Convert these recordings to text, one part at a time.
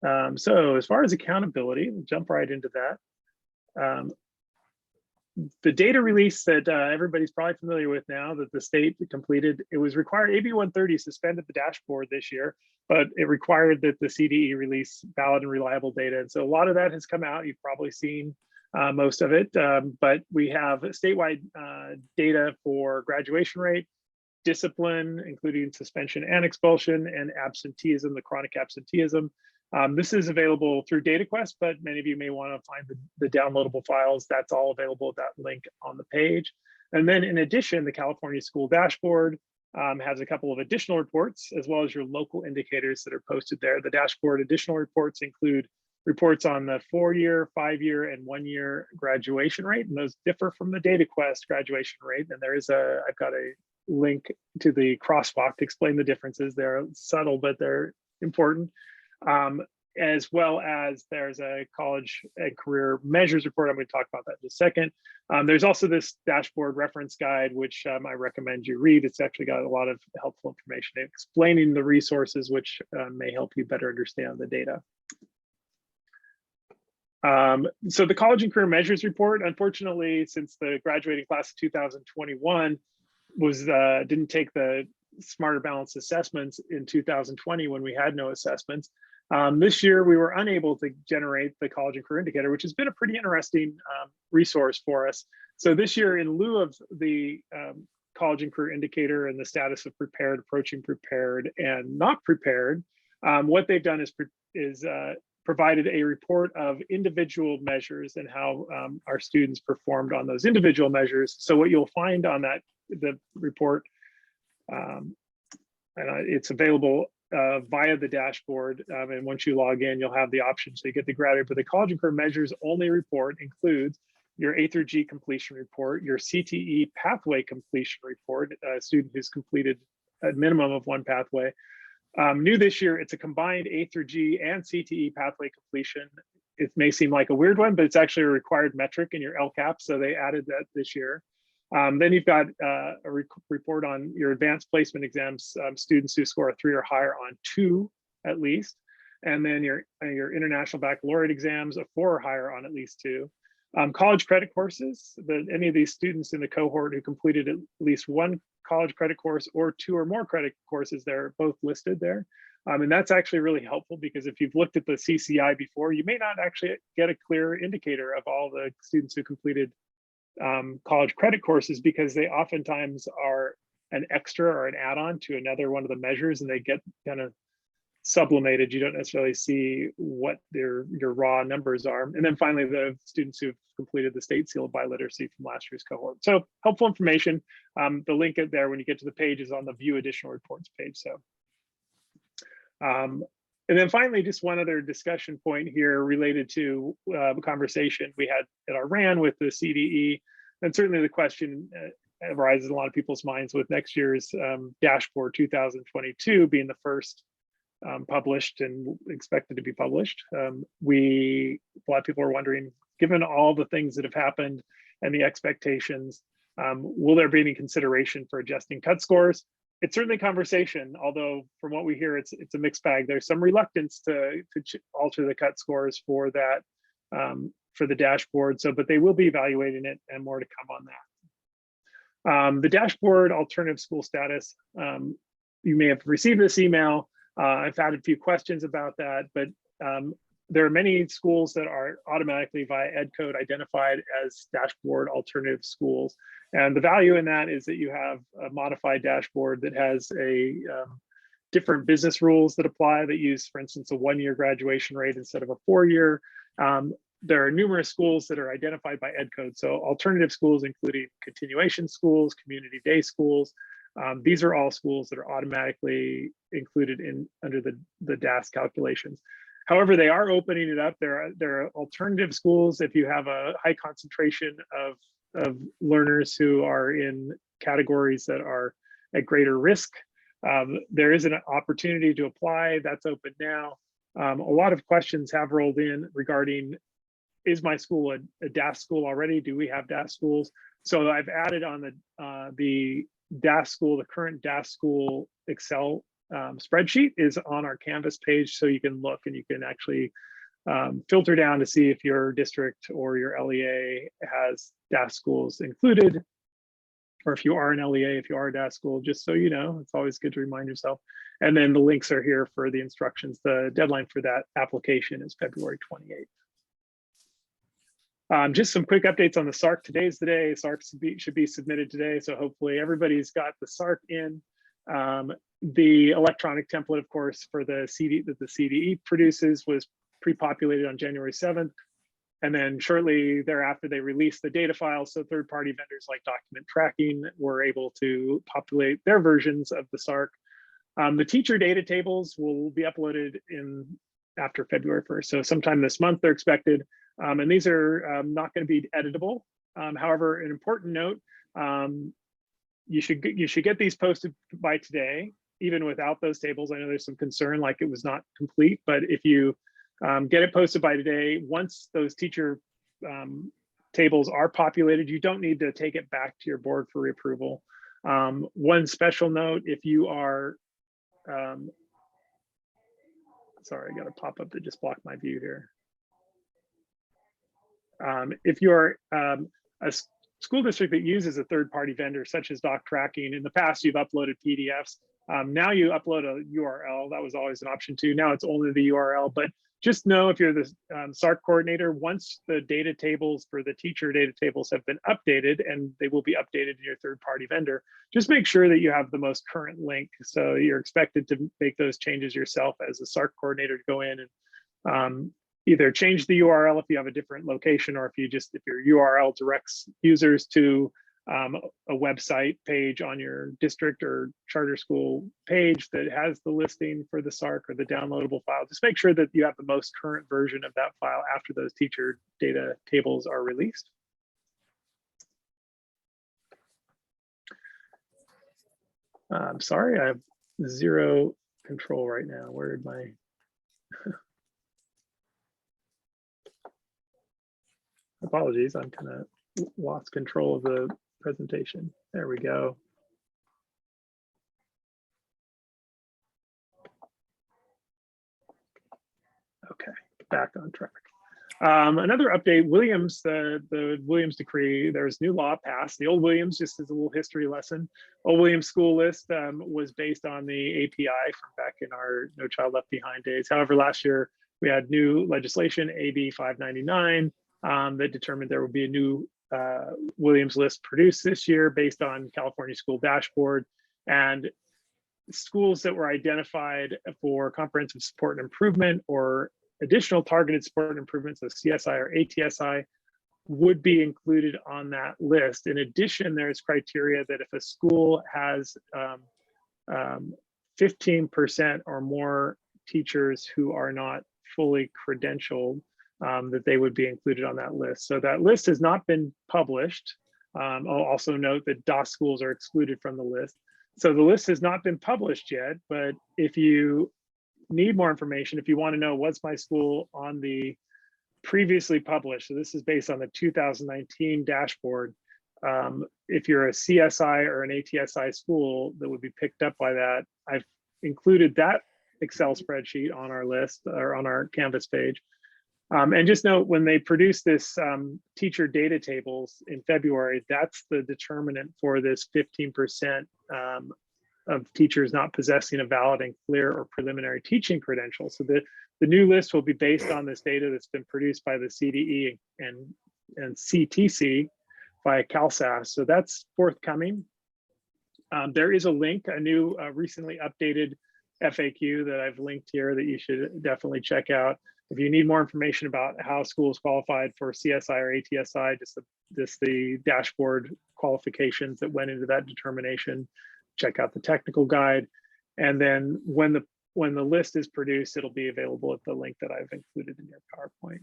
So as far as accountability, we'll jump right into that. The data release that everybody's probably familiar with now that the state completed, it was required, AB 130 suspended the dashboard this year, but it required that the CDE release valid and reliable data. And so a lot of that has come out. You've probably seen most of it, but we have statewide data for graduation rate, discipline, including suspension and expulsion, and absenteeism, the chronic absenteeism. This is available through DataQuest, but many of you may want to find the downloadable files. That's all available at that link on the page. And then in addition, the California School Dashboard has a couple of additional reports, as well as your local indicators that are posted there. The dashboard additional reports include reports on the 4-year, 5-year, and 1-year graduation rate, and those differ from the DataQuest graduation rate. And there is I've got a link to the crosswalk to explain the differences. They're subtle, but they're important. As well as there's a college and career measures report. I'm going to talk about that in a second. There's also this dashboard reference guide, which I recommend you read. It's actually got a lot of helpful information explaining the resources, which may help you better understand the data. So the college and career measures report, unfortunately, since the graduating class of 2021 didn't take the smarter balanced assessments in 2020 when we had no assessments. This year, we were unable to generate the college and career indicator, which has been a pretty interesting resource for us. So this year, in lieu of the college and career indicator and the status of prepared, approaching prepared, and not prepared, what they've done is provided a report of individual measures and how our students performed on those individual measures. So what you'll find on the report, and it's available via the dashboard, and once you log in, you'll have the option so you get the graduate. But the college and career measures only report includes your A through G completion report, your CTE pathway completion report, a student who's completed a minimum of 1 pathway. New this year, it's a combined A through G and CTE pathway completion. It may seem like a weird one, but it's actually a required metric in your LCAP, so they added that this year. Then you've got a report on your advanced placement exams, students who score a 3 or higher on 2 at least, and then your international baccalaureate exams, a 4 or higher on at least 2. College credit courses, any of these students in the cohort who completed at least 1 college credit course or 2 or more credit courses, they're both listed there. And that's actually really helpful because if you've looked at the CCI before, you may not actually get a clear indicator of all the students who completed college credit courses, because they oftentimes are an extra or an add-on to another one of the measures, and they get kind of sublimated. You don't necessarily see what your raw numbers are. And then finally, the students who've completed the state seal of biliteracy from last year's cohort. So helpful information. The link there when you get to the page is on the view additional reports page. So and then finally, just one other discussion point here related to the conversation we had at our RAN with the CDE. And certainly the question arises in a lot of people's minds with next year's dashboard 2022 being the first published and expected to be published. A lot of people are wondering, given all the things that have happened and the expectations, will there be any consideration for adjusting cut scores? It's certainly a conversation, although from what we hear, it's a mixed bag. There's some reluctance to alter the cut scores for that, for the dashboard. So, but they will be evaluating it, and more to come on that. The dashboard alternative school status, you may have received this email. I've had a few questions about that, but there are many schools that are automatically via Ed Code identified as dashboard alternative schools. And the value in that is that you have a modified dashboard that has a different business rules that apply that use, for instance, a 1-year graduation rate instead of a 4-year. There are numerous schools that are identified by Ed Code. So alternative schools, including continuation schools, community day schools. These are all schools that are automatically included under the DAS calculations. However, they are opening it up. There are alternative schools if you have a high concentration of learners who are in categories that are at greater risk. There is an opportunity to apply. That's open now. A lot of questions have rolled in regarding, is my school a DAS school already? Do we have DAS schools? So I've added on the DAS school, the current DAS school Excel spreadsheet is on our Canvas page, so you can look and you can actually filter down to see if your district or your LEA has DAS schools included, or if you are an LEA, if you are a DAS school, just so you know. It's always good to remind yourself. And then the links are here for the instructions. The deadline for that application is February 28th. Just some quick updates on the SARC. Today's the day. SARC should be submitted today, so hopefully everybody's got the SARC in. The electronic template, of course, for the CD that the CDE produces was pre-populated on January 7th. And then shortly thereafter, they released the data files. So third-party vendors like Document Tracking were able to populate their versions of the SARC. The teacher data tables will be uploaded after February 1st. So sometime this month they're expected. And these are not going to be editable. However, an important note, you should get these posted by today, even without those tables. I know there's some concern like it was not complete, but if you get it posted by today, once those teacher tables are populated, you don't need to take it back to your board for reapproval. One special note, if you are, sorry, I got a pop-up that just blocked my view here. If you're a school district that uses a third-party vendor such as Doc Tracking, in the past you've uploaded PDFs. Now you upload a URL. That was always an option too. Now it's only the URL, but just know if you're the SARC coordinator, once the data tables for the teacher data tables have been updated, and they will be updated in your third-party vendor, just make sure that you have the most current link. So you're expected to make those changes yourself as a SARC coordinator to go in and either change the URL if you have a different location, or if your URL directs users to a website page on your district or charter school page that has the listing for the SARC or the downloadable file. Just make sure that you have the most current version of that file after those teacher data tables are released. I'm sorry, I have zero control right now. Where did my apologies, I'm kind of lost control of the presentation. There we go. Okay, back on track. Another update, Williams, the Williams decree, there's new law passed. The old Williams, just as a little history lesson, old Williams school list was based on the API from back in our No Child Left Behind days. However, last year we had new legislation, AB 599, that determined there would be a new Williams list produced this year based on California School Dashboard, and schools that were identified for comprehensive support and improvement or additional targeted support and improvements, so CSI or ATSI, would be included on that list. In addition, there's criteria that if a school has 15% or more teachers who are not fully credentialed, that they would be included on that list. So that list has not been published. I'll also note that DOS schools are excluded from the list. So the list has not been published yet, but if you need more information, if you want to know what's my school on the previously published, so this is based on the 2019 dashboard, if you're a CSI or an ATSI school that would be picked up by that, I've included that Excel spreadsheet on our list or on our Canvas page. And just note, when they produce this teacher data tables in February, that's the determinant for this 15% of teachers not possessing a valid and clear or preliminary teaching credential. So the new list will be based on this data that's been produced by the CDE and CTC by CAASPP. So that's forthcoming. There is a link, a new recently updated FAQ that I've linked here that you should definitely check out. If you need more information about how schools qualified for CSI or ATSI, just the dashboard qualifications that went into that determination, check out the technical guide. And then when the list is produced, it'll be available at the link that I've included in your PowerPoint.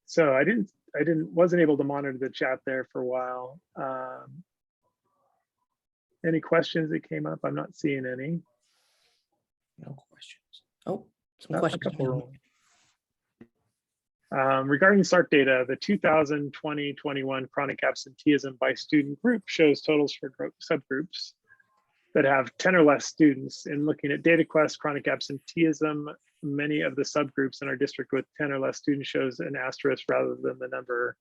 So I wasn't able to monitor the chat there for a while. Any questions that came up? I'm not seeing any. No questions. Oh, some questions. Regarding SARC data, the 2020-21 chronic absenteeism by student group shows totals for subgroups. that have 10 or less students. In looking at data quests, chronic absenteeism, many of the subgroups in our district with 10 or less students shows an asterisk rather than the number.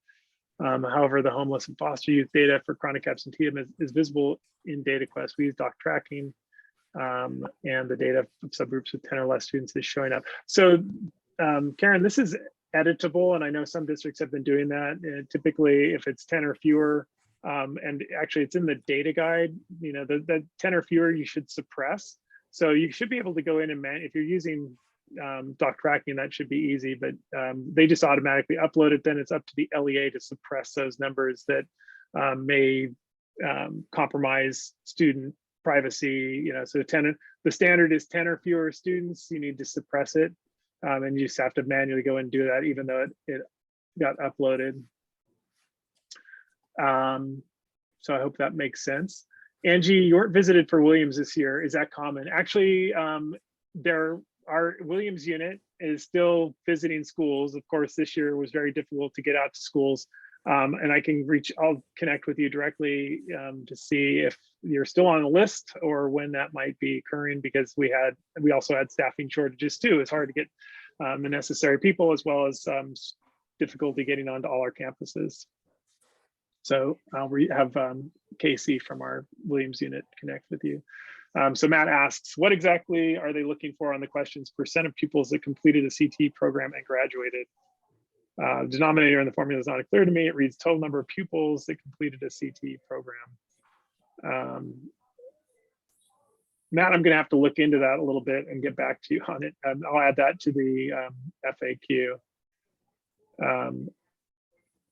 However, the homeless and foster youth data for chronic absenteeism is visible in data quests. We use doc tracking, and the data of subgroups with 10 or less students is showing up. So Karen, this is editable, and I know some districts have been doing that. Typically, if it's 10 or fewer, and actually it's in the data guide, you know, the 10 or fewer you should suppress. So you should be able to go in and if you're using doc tracking, that should be easy, but they just automatically upload it. Then it's up to the LEA to suppress those numbers that may compromise student privacy. You know, so the standard is 10 or fewer students, you need to suppress it, and you just have to manually go and do that, even though it got uploaded. So I hope that makes sense. Angie, you visited for Williams this year. Is that common? Actually, our Williams unit is still visiting schools. Of course, this year was very difficult to get out to schools. And I'll connect with you directly to see if you're still on the list or when that might be occurring, because we also had staffing shortages too. It's hard to get the necessary people, as well as difficulty getting onto all our campuses. So I'll have Casey from our Williams unit connect with you. So Matt asks, what exactly are they looking for on the questions? % of pupils that completed a CT program and graduated. Denominator in the formula is not clear to me. It reads total number of pupils that completed a CT program. Matt, I'm going to have to look into that a little bit and get back to you on it. I'll add that to the FAQ.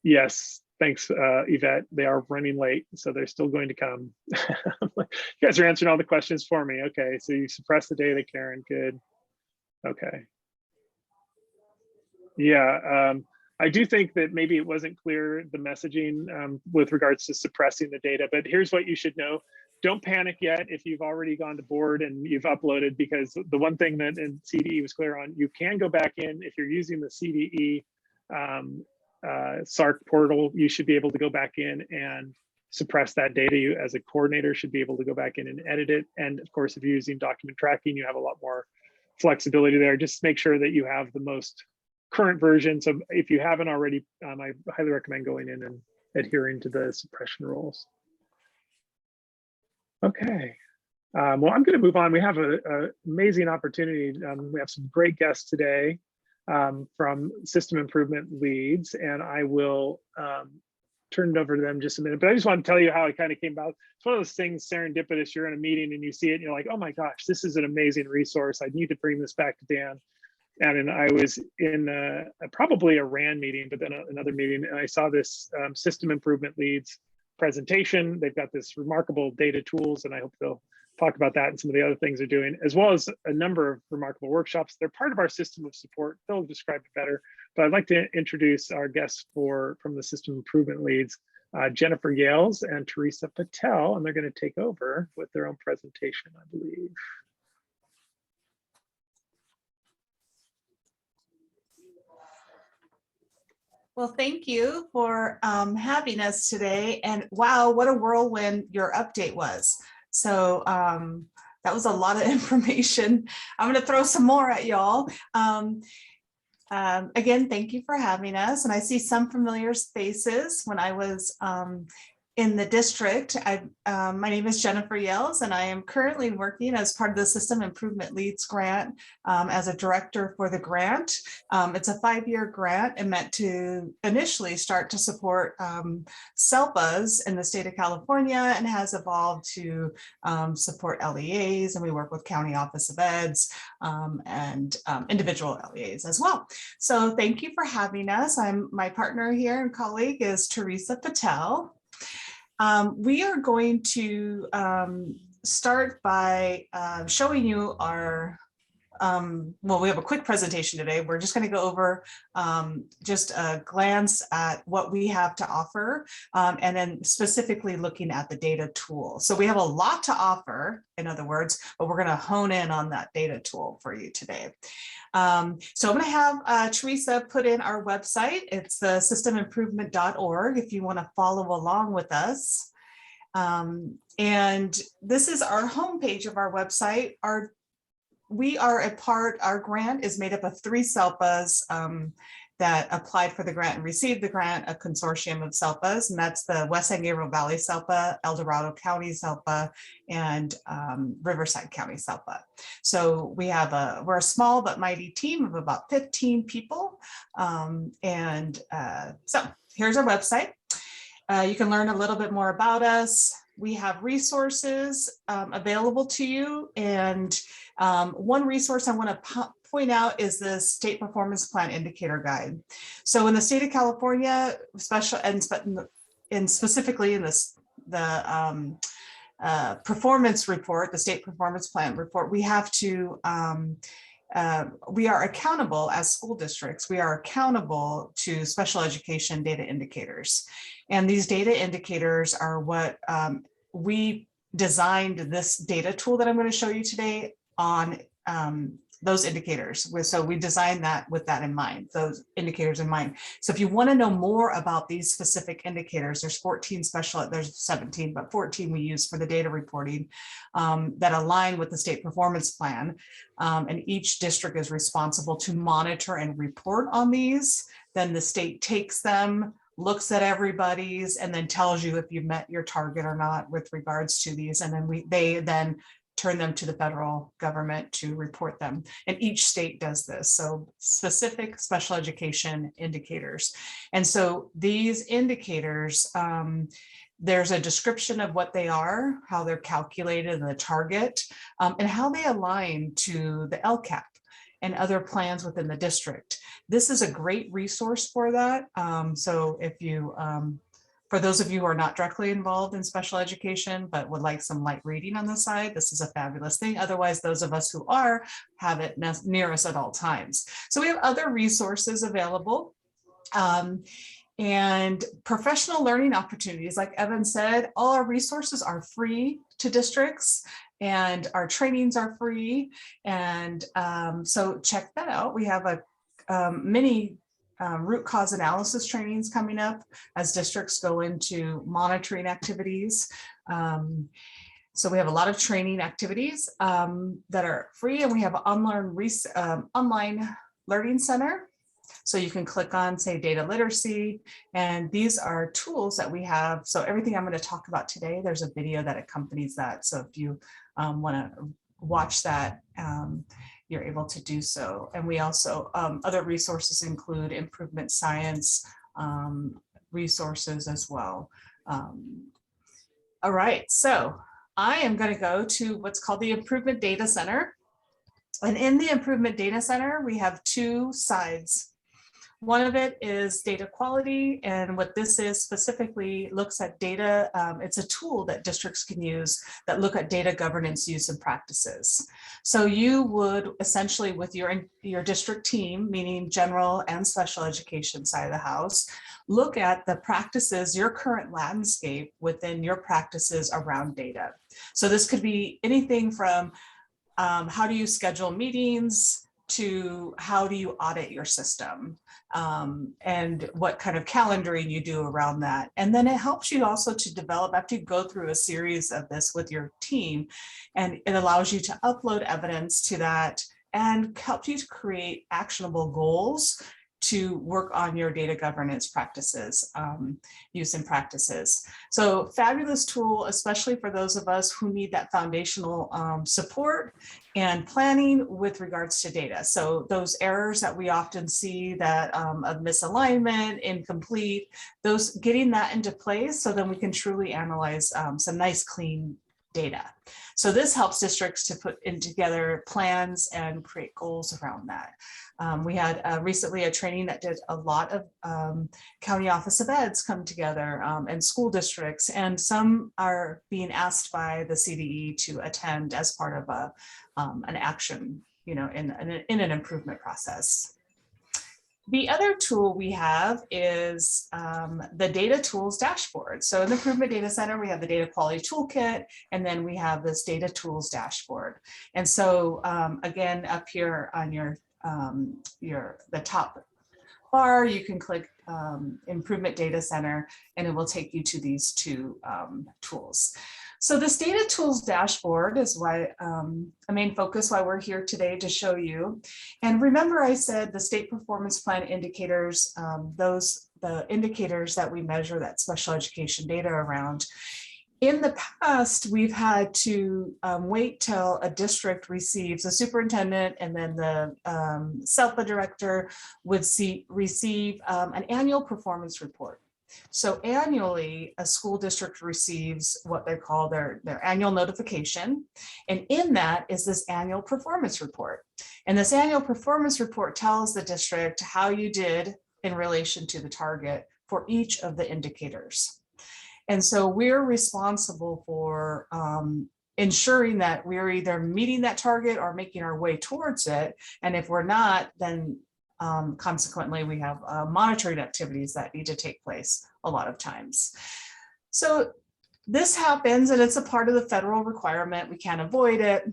Yes, thanks, Yvette. They are running late, so they're still going to come. You guys are answering all the questions for me. Okay, so you suppress the data, Karen. Good. Okay. Yeah, I do think that maybe it wasn't clear, the messaging with regards to suppressing the data, but here's what you should know. Don't panic yet if you've already gone to board and you've uploaded, because the one thing that in CDE was clear on, you can go back in if you're using the CDE SARC portal. You should be able to go back in and suppress that data. You as a coordinator should be able to go back in and edit it. And of course, if you're using document tracking, you have a lot more flexibility there. Just make sure that you have the most current version. So if you haven't already, I highly recommend going in and adhering to the suppression rules. Okay. Well, I'm going to move on. We have an amazing opportunity. We have some great guests today from system improvement leads, and I will turn it over to them in just a minute. But I just want to tell you how it kind of came about. It's one of those things serendipitous. You're in a meeting and you see it and you're like, oh my gosh, this is an amazing resource. I need to bring this back to Dan. And I was in probably a RAN meeting, but then another meeting, and I saw this system improvement leads presentation. They've got this remarkable data tools, and I hope they'll talk about that and some of the other things they're doing, as well as a number of remarkable workshops. They're part of our system of support. They'll describe it better, but I'd like to introduce our guests from the system improvement leads, Jennifer Yales and Teresa Patel, and they're going to take over with their own presentation, I believe. Well, thank you for having us today. And wow, what a whirlwind your update was. So that was a lot of information. I'm going to throw some more at y'all. Again, thank you for having us. And I see some familiar faces. When I was in the district, my name is Jennifer Yales, and I am currently working as part of the System Improvement Leads grant as a director for the grant. It's a 5-year grant and meant to initially start to support SELPAs in the state of California, and has evolved to support LEAs, and we work with County Office of Eds and individual LEAs as well. So thank you for having us. My partner here and colleague is Teresa Patel. We are going to start by showing you our, well, we have a quick presentation today. We're just going to go over just a glance at what we have to offer, and then specifically looking at the data tool. So we have a lot to offer, in other words, but we're going to hone in on that data tool for you today. So I'm going to have Teresa put in our website. It's the systemimprovement.org if you want to follow along with us. And this is our homepage of our website. Our grant is made up of 3 SELPAs that applied for the grant and received the grant, a consortium of SELPAs, and that's the West San Gabriel Valley SELPA, El Dorado County SELPA, and Riverside County SELPA. So we're a small but mighty team of about 15 people. So here's our website. You can learn a little bit more about us. We have resources available to you, and one resource I want to point out is the State Performance Plan Indicator Guide. So in the state of California, specifically in the performance report, the State Performance Plan report, we have to we are accountable as school districts. We are accountable to special education data indicators. And these data indicators are what we designed this data tool that I'm going to show you today on those indicators. So we designed that with that in mind, those indicators in mind. So if you want to know more about these specific indicators, there's 17, but 14 we use for the data reporting that align with the state performance plan. And each district is responsible to monitor and report on these. Then the state takes them, looks at everybody's, and then tells you if you met your target or not with regards to these. And then they then turn them to the federal government to report them. And each state does this. So specific special education indicators. And so these indicators, there's a description of what they are, how they're calculated, and the target, and how they align to the LCAP and other plans within the district. This is a great resource for that. So if you, for those of you who are not directly involved in special education, but would like some light reading on the side, this is a fabulous thing. Otherwise, those of us who are have it near us at all times. So we have other resources available. And professional learning opportunities, like Evan said, all our resources are free to districts and our trainings are free. And so check that out. We have many root cause analysis trainings coming up as districts go into monitoring activities. So we have a lot of training activities that are free, and we have an online learning center. So you can click on, say, data literacy, and these are tools that we have. So everything I'm going to talk about today, there's a video that accompanies that. So if you want to watch that, you're able to do so. And we also, other resources include improvement science resources as well. All right, so I am going to go to what's called the Improvement Data Center. And in the Improvement Data Center, we have 2 sides. One of it is data quality, and what this is specifically looks at data. It's a tool that districts can use that look at data governance use and practices. So you would essentially, with your district team, meaning general and special education side of the house, look at the practices, your current landscape within your practices around data. So this could be anything from how do you schedule meetings to how do you audit your system, and what kind of calendaring you do around that. And then it helps you also to develop, after you go through a series of this with your team, and it allows you to upload evidence to that and help you to create actionable goals to work on your data governance practices, use and practices. So fabulous tool, especially for those of us who need that foundational support and planning with regards to data. So those errors that we often see that of misalignment, incomplete, those getting that into place so then we can truly analyze some nice clean data. So this helps districts to put in together plans and create goals around that. We had recently a training that did a lot of county office of eds come together and school districts, and some are being asked by the CDE to attend as part of an action, in an improvement process. The other tool we have is the Data Tools Dashboard. So in the Improvement Data Center, we have the Data Quality Toolkit, and then we have this Data Tools Dashboard. And so again, up here on the top bar, you can click Improvement Data Center, and it will take you to these 2 tools. So this data tools dashboard is why a main focus why we're here today to show you. And remember I said the state performance plan indicators, the indicators that we measure that special education data around. In the past, we've had to wait till a district receives a superintendent and then the SELPA director would receive an annual performance report. So annually, a school district receives what they call their annual notification. And in that is this annual performance report. And this annual performance report tells the district how you did in relation to the target for each of the indicators. And so we're responsible for ensuring that we're either meeting that target or making our way towards it. And if we're not, then consequently, we have monitoring activities that need to take place a lot of times. So this happens and it's a part of the federal requirement. We can't avoid it.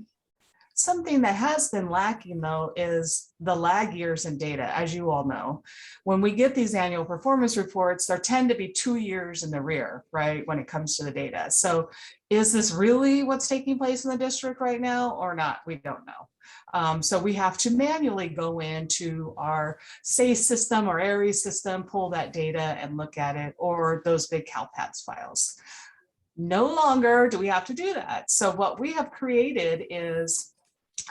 Something that has been lacking though is the lag years in data, as you all know. When we get these annual performance reports, there tend to be 2 years in the rear, right, when it comes to the data. So is this really what's taking place in the district right now or not? We don't know. So we have to manually go into our SACE system or ARIES system, pull that data and look at it, or those big CalPADS files. No longer do we have to do that. So what we have created is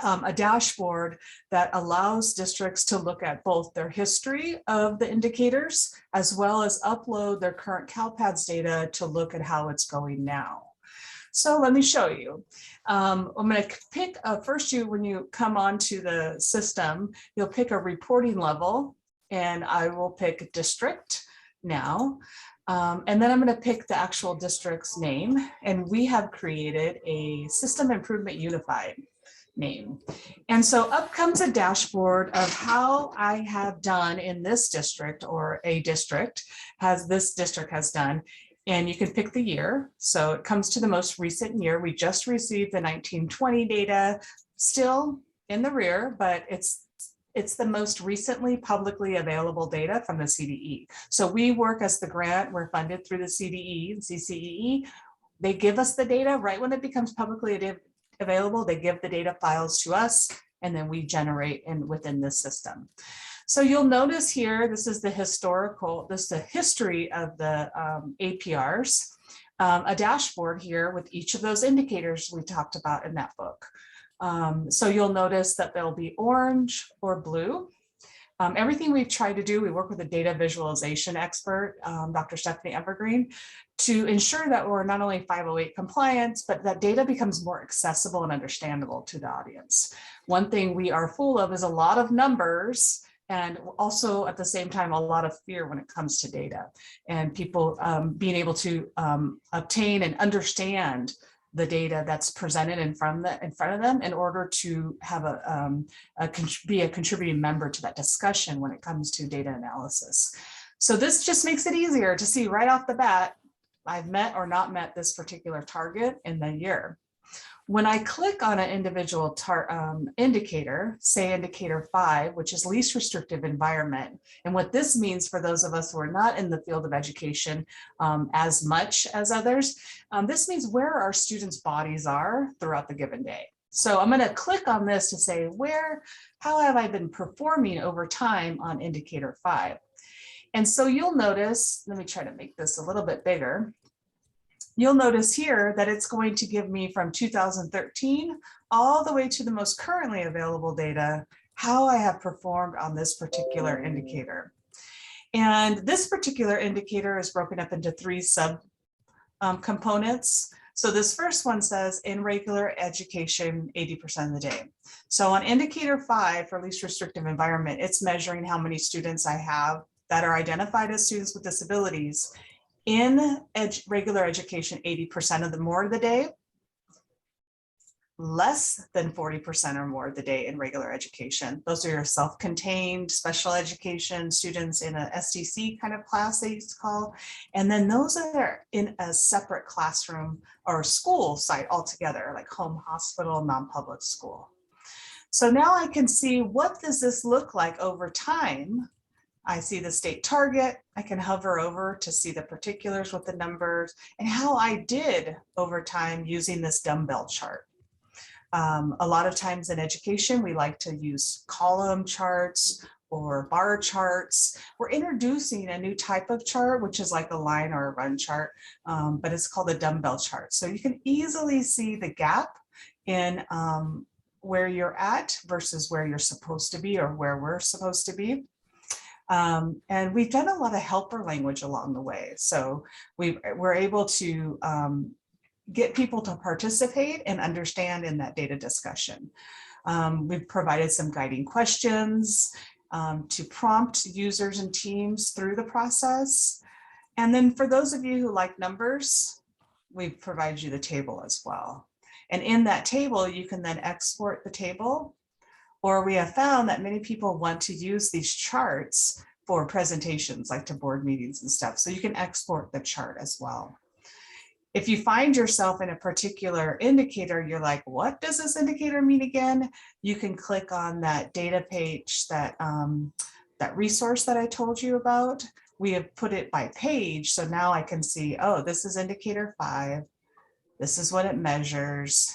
a dashboard that allows districts to look at both their history of the indicators as well as upload their current CalPADS data to look at how it's going now. So let me show you. I'm going to pick first, when you come onto the system, you'll pick a reporting level, and I will pick district now. And then I'm going to pick the actual district's name, and we have created a System Improvement Unified name. And so up comes a dashboard of how I have done in this district, or a district this district has done. And you can pick the year. So it comes to the most recent year. We just received the 1920 data, still in the rear, but it's the most recently publicly available data from the CDE. So we work as the grant, we're funded through the CDE and CCEE. They give us the data right when it becomes publicly available. They give the data files to us, and then we generate within this system. So you'll notice here, this is the history of the APRs, a dashboard here with each of those indicators we talked about in that book. So you'll notice that there'll be orange or blue. Everything we've tried to do, we work with a data visualization expert, Dr. Stephanie Evergreen, to ensure that we're not only 508 compliant, but that data becomes more accessible and understandable to the audience. One thing we are full of is a lot of numbers, and also at the same time, a lot of fear when it comes to data and people being able to obtain and understand the data that's presented in front of them in order to have be a contributing member to that discussion when it comes to data analysis. So this just makes it easier to see right off the bat, I've met or not met this particular target in the year. When I click on an individual indicator, say indicator 5, which is least restrictive environment, and what this means for those of us who are not in the field of education as much as others, this means where our students' bodies are throughout the given day. So I'm going to click on this to say, how have I been performing over time on indicator 5? And so you'll notice, let me try to make this a little bit bigger. You'll notice here that it's going to give me from 2013 all the way to the most currently available data, how I have performed on this particular indicator. And this particular indicator is broken up into 3 components. So this first one says in regular education, 80% of the day. So on indicator 5 for least restrictive environment, it's measuring how many students I have that are identified as students with disabilities in regular education, 80% of the more of the day, less than 40% or more of the day in regular education. Those are your self-contained special education students in a SDC kind of class they used to call. And then those are in a separate classroom or school site altogether, like home hospital, non-public school. So now I can see, what does this look like over time? I see the state target. I can hover over to see the particulars with the numbers and how I did over time using this dumbbell chart. A lot of times in education, we like to use column charts or bar charts. We're introducing a new type of chart, which is like a line or a run chart, but it's called a dumbbell chart. So you can easily see the gap in where you're at versus where you're supposed to be or where we're supposed to be. And we've done a lot of helper language along the way. So we're able to get people to participate and understand in that data discussion. We've provided some guiding questions to prompt users and teams through the process. And then for those of you who like numbers, we've provided you the table as well. And in that table, you can then export the table, or we have found that many people want to use these charts for presentations, like to board meetings and stuff. So you can export the chart as well. If you find yourself in a particular indicator, you're like, what does this indicator mean again? You can click on that data page, that resource that I told you about. We have put it by page. So now I can see, oh, this is indicator 5. This is what it measures.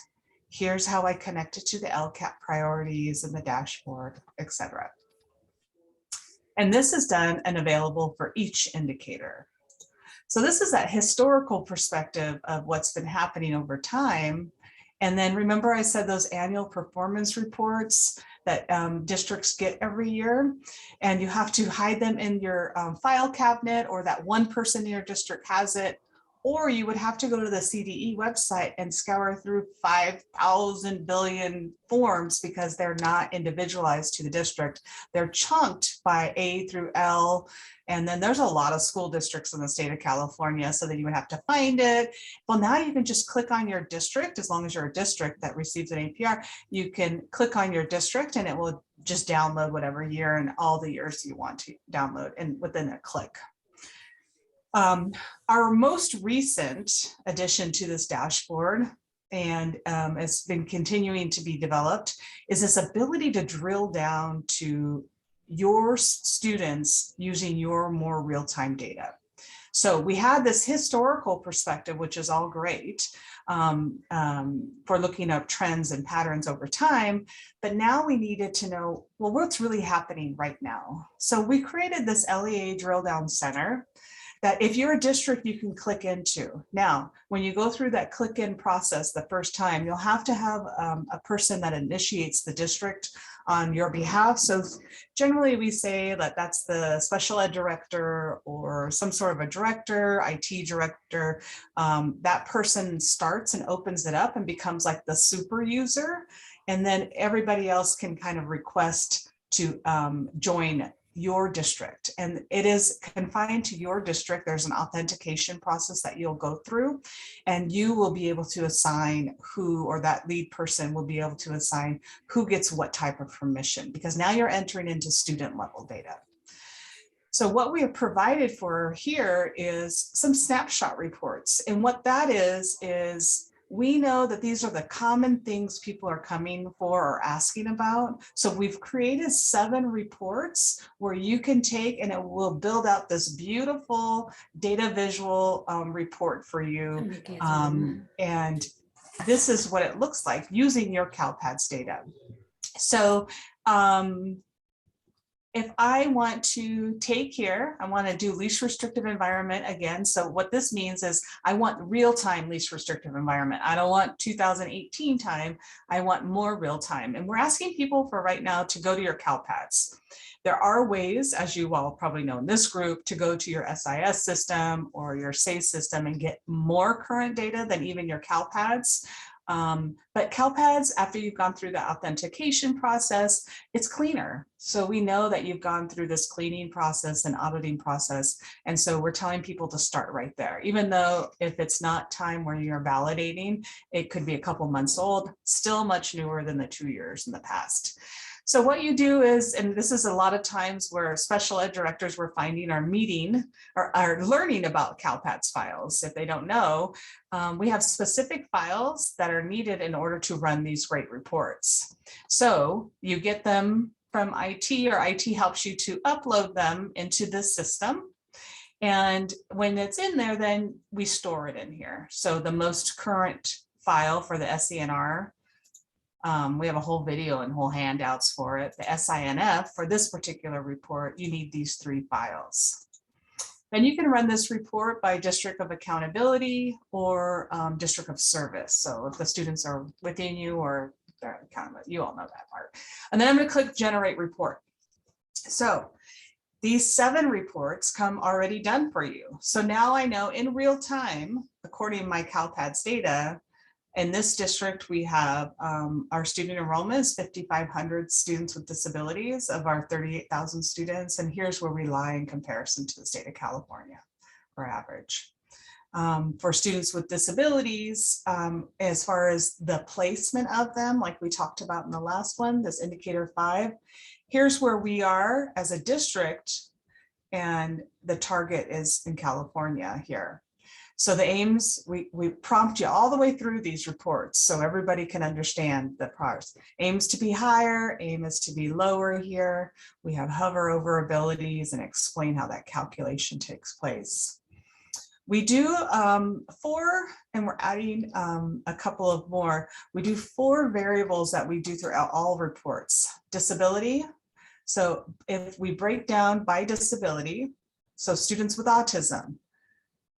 Here's how I connect it to the LCAP priorities and the dashboard, etc. And this is done and available for each indicator. So this is that historical perspective of what's been happening over time. And then remember I said those annual performance reports that districts get every year, and you have to hide them in your file cabinet, or that one person in your district has it, or you would have to go to the CDE website and scour through 5,000 billion forms because they're not individualized to the district. They're chunked by A through L. And then there's a lot of school districts in the state of California, so that you would have to find it. Well, now you can just click on your district. As long as you're a district that receives an APR, you can click on your district and it will just download whatever year and all the years you want to download and within a click. Our most recent addition to this dashboard, and it's been continuing to be developed, is this ability to drill down to your students using your more real-time data. So we had this historical perspective, which is all great for looking up trends and patterns over time, but now we needed to know, well, what's really happening right now? So we created this LEA drill down center that if you're a district, you can click into. Now, when you go through that click in process the first time, you'll have to have a person that initiates the district on your behalf. So generally we say that that's the special ed director or some sort of a director, IT director. That person starts and opens it up and becomes like the super user. And then everybody else can kind of request to join your district, and it is confined to your district. There's an authentication process that you'll go through, and you will be able to assign who, or that lead person will be able to assign who gets what type of permission, because now you're entering into student level data. So what we have provided for here is some snapshot reports, and what that is we know that these are the common things people are coming for or asking about. So we've created 7 reports where you can take, and it will build out this beautiful data visual report for you. And this is what it looks like using your CalPADS data. So if I want to take here, I want to do least restrictive environment again. So what this means is I want real-time least restrictive environment. I don't want 2018 time. I want more real-time. And we're asking people for right now to go to your CalPADS. There are ways, as you all probably know in this group, to go to your SIS system or your SACE system and get more current data than even your CalPADS. But CalPADS, after you've gone through the authentication process, it's cleaner. So we know that you've gone through this cleaning process and auditing process. And so we're telling people to start right there, even though if it's not time where you're validating, it could be a couple months old, still much newer than the 2 years in the past. So what you do is, and this is a lot of times where special ed directors we're finding are meeting or are learning about CalPADS files. If they don't know, we have specific files that are needed in order to run these great reports. So you get them from IT, or IT helps you to upload them into this system. And when it's in there, then we store it in here. So the most current file for the SENR, we have a whole video and whole handouts for it. The SINF, for this particular report, you need these 3 files. Then you can run this report by district of accountability or district of service. So if the students are within you or they're accountable, you all know that part. And then I'm going to click generate report. So these 7 reports come already done for you. So now I know in real time, according to my CalPADS data, in this district, we have our student enrollment is 5,500 students with disabilities of our 38,000 students. And here's where we lie in comparison to the state of California for average. For students with disabilities, as far as the placement of them, like we talked about in the last one, this indicator 5, here's where we are as a district, and the target is in California here. So the aims, we prompt you all the way through these reports so everybody can understand the parts. Aims to be higher, aim is to be lower here. We have hover over abilities and explain how that calculation takes place. We do 4, and we're adding a couple of more. We do 4 variables that we do throughout all reports. Disability. So if we break down by disability, so students with autism,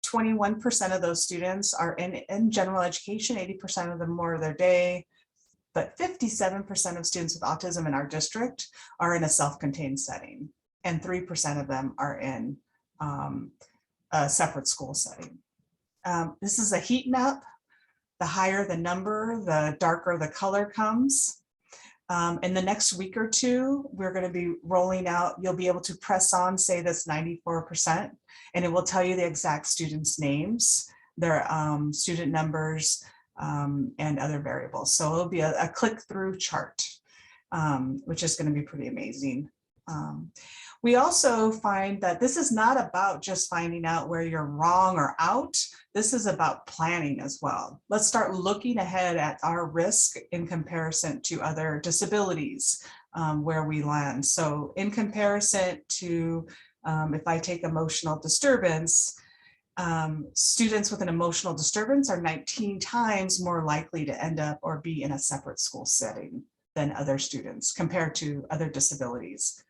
21% of those students are in general education, 80% of them more of their day, but 57% of students with autism in our district are in a self-contained setting, and 3% of them are in a separate school setting. This is a heat map. The higher the number, the darker the color comes. In the next week or 2, we're going to be rolling out, you'll be able to press on, say this 94%, and it will tell you the exact students' names, their student numbers, and other variables. So it'll be a click-through chart, which is going to be pretty amazing. We also find that this is not about just finding out where you're wrong or out. This is about planning as well. Let's start looking ahead at our risk in comparison to other disabilities where we land. So in comparison to, if I take emotional disturbance, students with an emotional disturbance are 19 times more likely to end up or be in a separate school setting than other students compared to other disabilities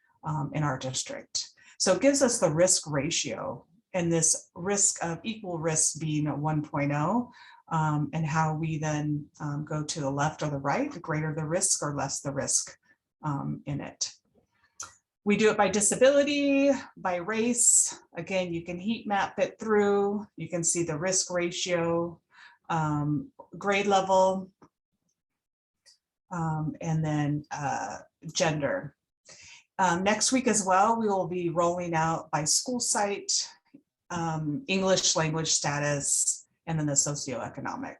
in our district. So it gives us the risk ratio, and this risk of equal risk being a 1.0, and how we then go to the left or the right, the greater the risk or less the risk in it. We do it by disability, by race. Again, you can heat map it through. You can see the risk ratio, grade level, and then gender. Next week as well, we will be rolling out by school site, English language status, and then the socioeconomic.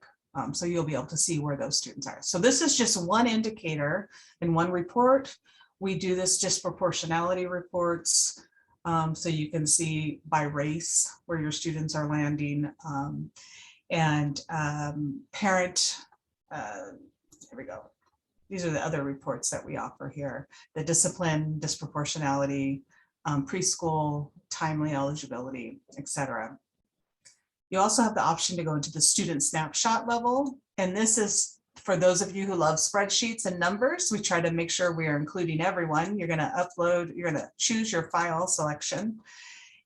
So you'll be able to see where those students are. So this is just one indicator in one report. We do this disproportionality reports, so you can see by race where your students are landing, and parent, here we go. These are the other reports that we offer here: the discipline, disproportionality, preschool, timely eligibility, etc. You also have the option to go into the student snapshot level. And this is for those of you who love spreadsheets and numbers. We try to make sure we are including everyone. You're going to upload, you're going to choose your file selection.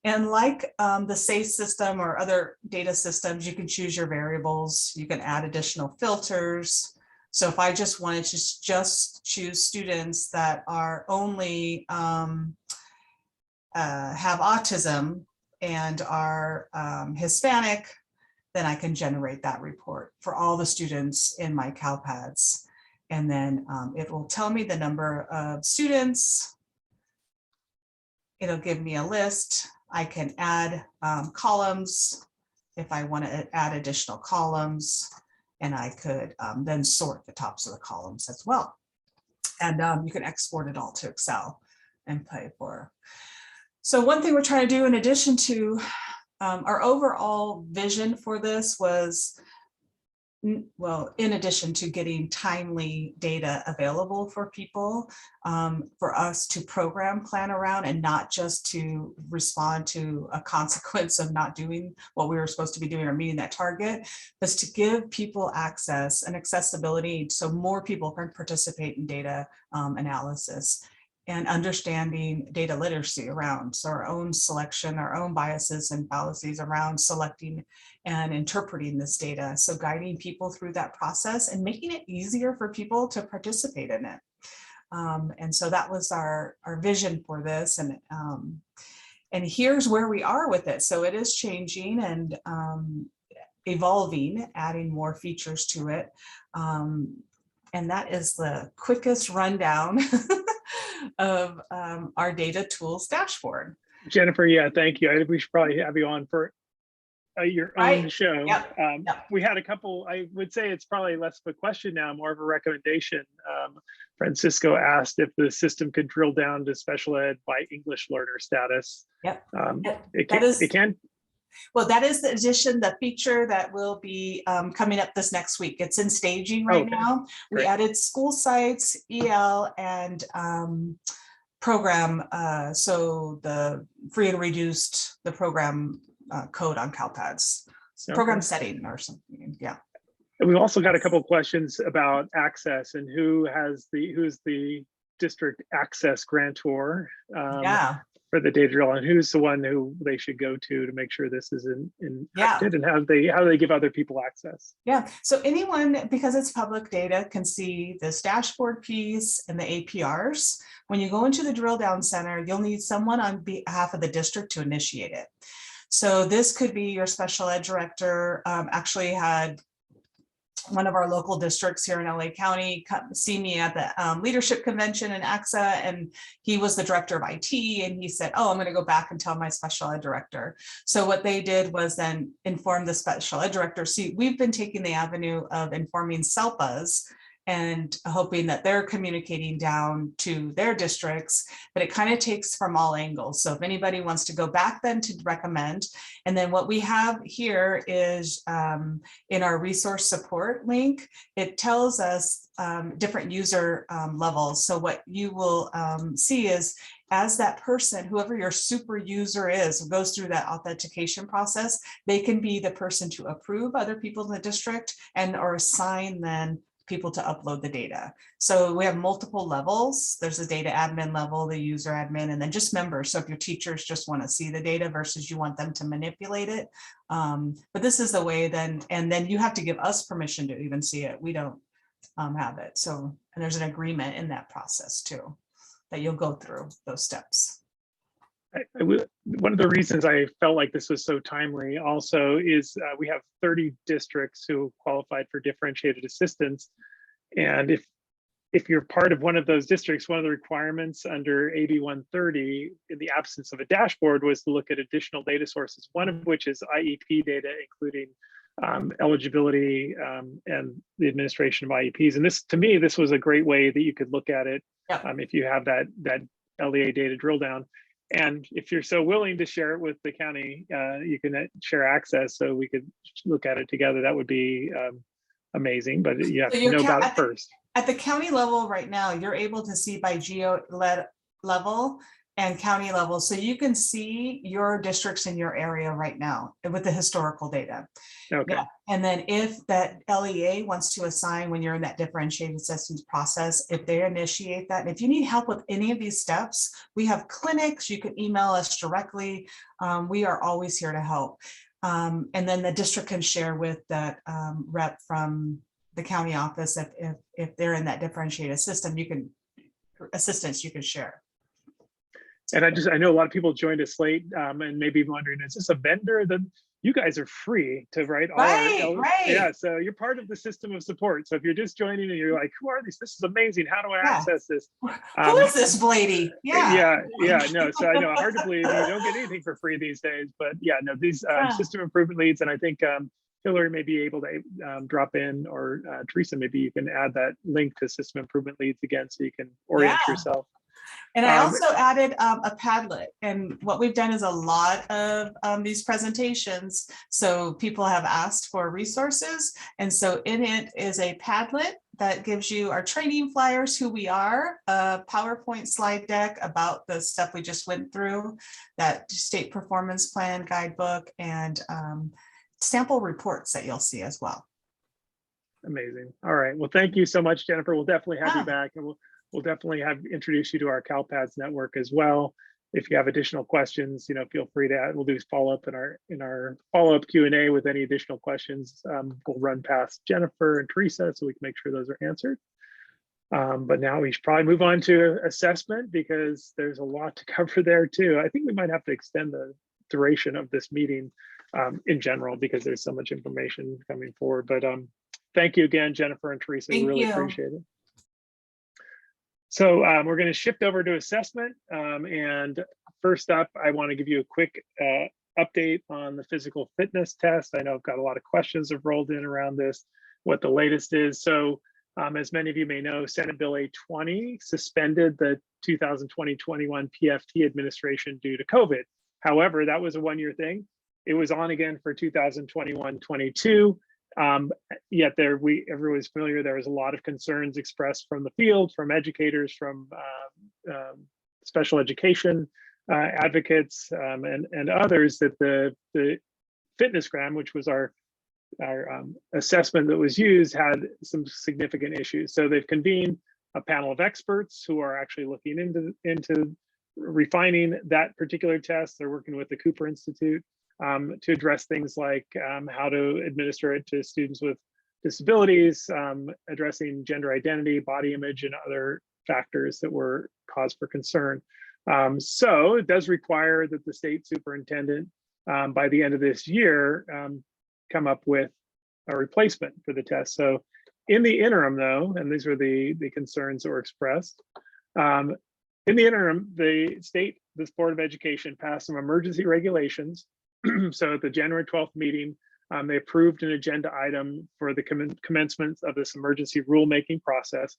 And like the SACE system or other data systems, you can choose your variables. You can add additional filters. So if I just wanted to just choose students that are only have autism and are Hispanic, then I can generate that report for all the students in my CalPADS. And then it will tell me the number of students. It'll give me a list. I can add columns if I want to add additional columns. And I could then sort the tops of the columns as well. And you can export it all to Excel and pay for. So one thing we're trying to do in addition to our overall vision for this was well, in addition to getting timely data available for people, for us to program plan around and not just to respond to a consequence of not doing what we were supposed to be doing or meeting that target, but to give people access and accessibility so more people can participate in data analysis and understanding data literacy around. So our own selection, our own biases and fallacies around selecting and interpreting this data. So guiding people through that process and making it easier for people to participate in it. And so that was our vision for this. And here's where we are with it. So it is changing and evolving, adding more features to it. And that is the quickest rundown of our data tools dashboard. Jennifer, yeah, thank you. I think we should probably have you on for your own show. Yep. We had a couple, I would say it's probably less of a question now, more of a recommendation. Francisco asked if the system could drill down to special ed by English learner status. Yep. It can. Well, that is the addition, the feature that will be coming up this next week. It's in staging right now. We Great. added school sites, EL, and program. So the free and reduced, the program code on CalPads, program setting or something. Yeah. And we've also got a couple of questions about access and who's the district access grantor. For the data drill, and who's the one who they should go to make sure this is enacted, and how do they give other people access? Yeah, so anyone, because it's public data, can see this dashboard piece and the APRs. When you go into the drill down center, you'll need someone on behalf of the district to initiate it. So this could be your special ed director. Actually had one of our local districts here in LA County see me at the leadership convention in AXA, and he was the director of IT, and he said, oh, I'm going to go back and tell my special ed director. So what they did was then inform the special ed director. See, we've been taking the avenue of informing SELPAs and hoping that they're communicating down to their districts, but it kind of takes from all angles. So if anybody wants to go back then to recommend, and then what we have here is in our resource support link, it tells us different user levels. So what you will see is as that person, whoever your super user is, goes through that authentication process, they can be the person to approve other people in the district and or assign then people to upload the data. So we have multiple levels. There's a data admin level, the user admin, and then just members. So if your teachers just want to see the data versus you want them to manipulate it. But this is the way then, and then you have to give us permission to even see it. We don't have it. So, and there's an agreement in that process too, that you'll go through those steps. One of the reasons I felt like this was so timely also is we have 30 districts who qualified for differentiated assistance. And if you're part of one of those districts, one of the requirements under AB 130 in the absence of a dashboard was to look at additional data sources, one of which is IEP data, including eligibility and the administration of IEPs. And this, to me, this was a great way that you could look at it. If you have that LEA data drill down. And if you're so willing to share it with the county, you can share access so we could look at it together. That would be amazing, but you have to know about it first. At the county level right now, you're able to see by geo level and county level. So you can see your districts in your area right now with the historical data. Okay. Yeah. And then if that LEA wants to assign when you're in that differentiated assessment process, if they initiate that, and if you need help with any of these steps, we have clinics, you can email us directly. We are always here to help. And then the district can share with that rep from the county office if they're in that differentiated system, you can share. And I know a lot of people joined us late and maybe wondering, is this a vendor? That you guys are free to write all right. Yeah, so you're part of the system of support. So if you're just joining and you're like, who are these? This is amazing. How do I access this? Who is this lady? Yeah. No, so I know, hard to believe you don't get anything for free these days, but yeah, no, these system improvement leads, and I think Hillary may be able to drop in, or Teresa, maybe you can add that link to system improvement leads again so you can orient yourself. And I also added a Padlet, and what we've done is a lot of these presentations. So people have asked for resources. And so in it is a Padlet that gives you our training flyers, who we are, a PowerPoint slide deck about the stuff we just went through, that state performance plan guidebook, and sample reports that you'll see as well. Amazing. All right. Well, thank you so much, Jennifer. We'll definitely have you back, and we'll definitely introduce you to our CalPads network as well. If you have additional questions, feel free to add. We'll do follow up in our follow-up Q&A with any additional questions. We'll run past Jennifer and Teresa so we can make sure those are answered. But now we should probably move on to assessment, because there's a lot to cover there too. I think we might have to extend the duration of this meeting in general, because there's so much information coming forward. But thank you again, Jennifer and Teresa. Thank really you. appreciate it. So we're going to shift over to assessment. And first up, I want to give you a quick update on the physical fitness test. I know I've got a lot of questions have rolled in around this, what the latest is. So as many of you may know, Senate Bill 820 suspended the 2020-21 PFT administration due to COVID. However, that was a one-year thing. It was on again for 2021-22. Yet everyone's familiar, there was a lot of concerns expressed from the field, from educators, from special education advocates, and others, that the fitnessgram, which was our assessment that was used, had some significant issues. So they've convened a panel of experts who are actually looking into refining that particular test. They're working with the Cooper Institute to address things like how to administer it to students with disabilities, addressing gender identity, body image, and other factors that were cause for concern. So it does require that the state superintendent, by the end of this year, come up with a replacement for the test. So in the interim, though, and these were the concerns that were expressed, in the interim, this Board of Education passed some emergency regulations. So at the January 12th meeting, they approved an agenda item for the commencement of this emergency rulemaking process.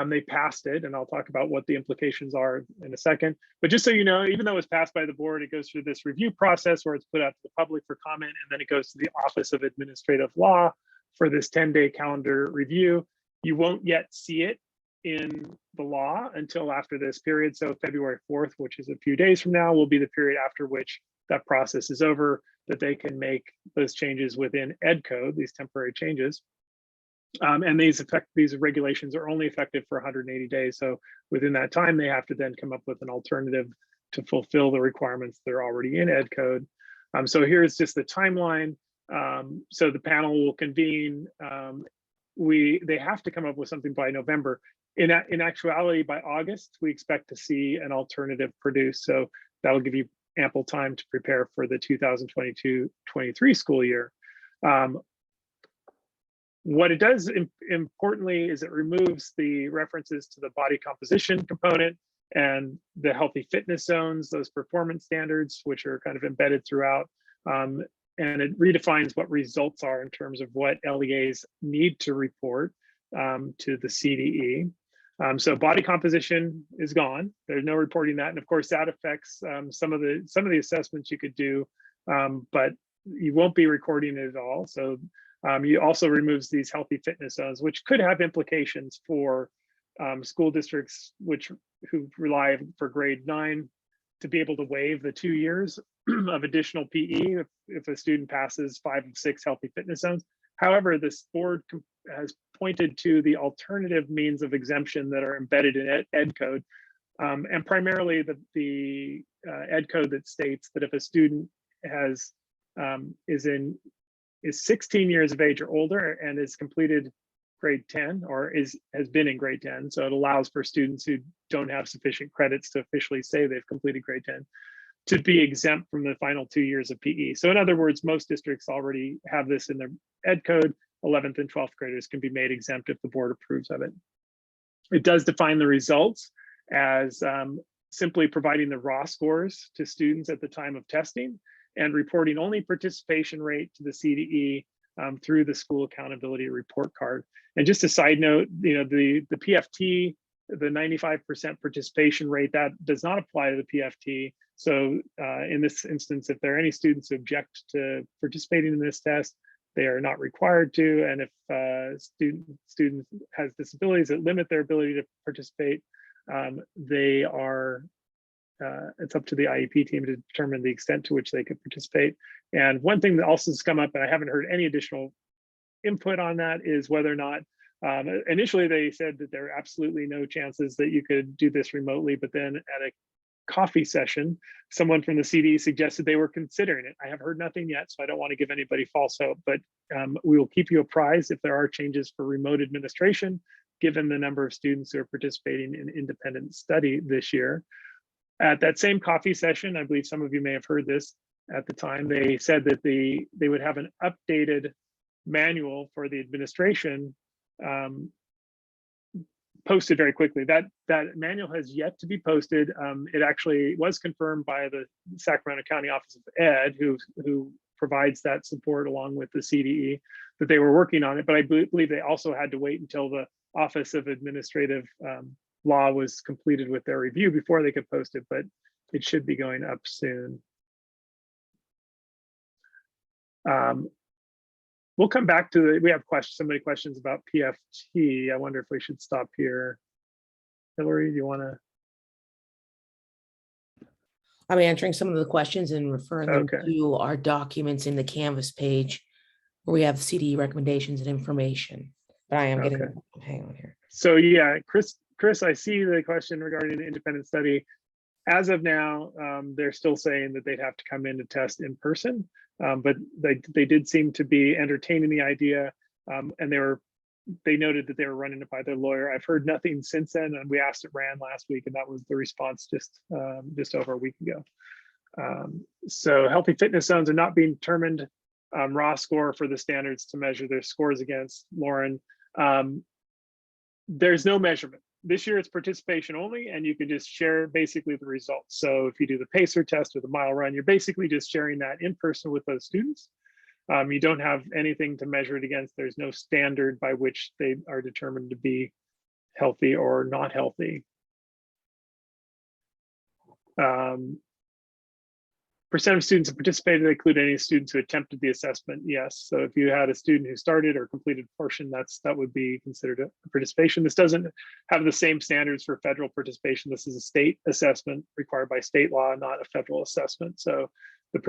They passed it, and I'll talk about what the implications are in a second. But just so you know, even though it's passed by the board, it goes through this review process where it's put out to the public for comment, and then it goes to the Office of Administrative Law for this 10-day calendar review. You won't yet see it in the law until after this period. So February 4th, which is a few days from now, will be the period after which that process is over, that they can make those changes within EdCode, these temporary changes. And these regulations are only effective for 180 days. So within that time, they have to then come up with an alternative to fulfill the requirements that are already in EdCode. So here's just the timeline. So the panel will convene. They have to come up with something by November. In actuality, by August, we expect to see an alternative produced. So that'll give you ample time to prepare for the 2022-23 school year. What it does importantly is it removes the references to the body composition component and the healthy fitness zones, those performance standards, which are kind of embedded throughout. And it redefines what results are in terms of what LEAs need to report to the CDE. So body composition is gone. There's no reporting that, and of course that affects some of the assessments you could do, but you won't be recording it at all. So you also removes these healthy fitness zones, which could have implications for school districts who rely for grade 9 to be able to waive the 2 years of additional PE if a student passes 5 of 6 healthy fitness zones. However, this board has pointed to the alternative means of exemption that are embedded in EdCode, and primarily the EdCode that states that if a student is 16 years of age or older and has completed grade 10 or has been in grade 10, so it allows for students who don't have sufficient credits to officially say they've completed grade 10 to be exempt from the final 2 years of PE. So in other words, most districts already have this in their EdCode. 11th and 12th graders can be made exempt if the board approves of it. It does define the results as simply providing the raw scores to students at the time of testing and reporting only participation rate to the CDE through the school accountability report card. And just a side note, the PFT the 95% participation rate, that does not apply to the PFT. So in this instance, if there are any students who object to participating in this test, they are not required to. And if student has disabilities that limit their ability to participate, they are, it's up to the IEP team to determine the extent to which they could participate. And one thing that also has come up, and I haven't heard any additional input on that, is whether or not, initially they said that there are absolutely no chances that you could do this remotely, but then at a coffee session, someone from the CDE suggested they were considering it. I have heard nothing yet, so I don't want to give anybody false hope, but we will keep you apprised if there are changes for remote administration, given the number of students who are participating in independent study this year. At that same coffee session, I believe some of you may have heard this at the time, they said that they would have an updated manual for the administration posted very quickly. That manual has yet to be posted. It actually was confirmed by the Sacramento County Office of Ed, who provides that support along with the CDE, that they were working on it. But I believe they also had to wait until the Office of Administrative Law was completed with their review before they could post it, but it should be going up soon. We'll come back to we have so many questions about PFT. I wonder if we should stop here. Hillary, do you want to? I'm answering some of the questions and referring them to our documents in the Canvas page where we have CDE recommendations and information. But I am getting, hang on here. So yeah, Chris, I see the question regarding the independent study. As of now, they're still saying that they'd have to come in to test in person, but they did seem to be entertaining the idea, and they noted that they were running it by their lawyer. I've heard nothing since then, and we asked at RAND last week, and that was the response just over a week ago. So healthy fitness zones are not being determined raw score for the standards to measure their scores against, Lauren. There's no measurement. This year it's participation only, and you can just share basically the results. So if you do the pacer test or the mile run, you're basically just sharing that in person with those students. You don't have anything to measure it against. There's no standard by which they are determined to be healthy or not healthy. Percent of students who participated include any students who attempted the assessment. Yes. So if you had a student who started or completed a portion, that would be considered a participation. This doesn't have the same standards for federal participation. This is a state assessment required by state law, not a federal assessment. So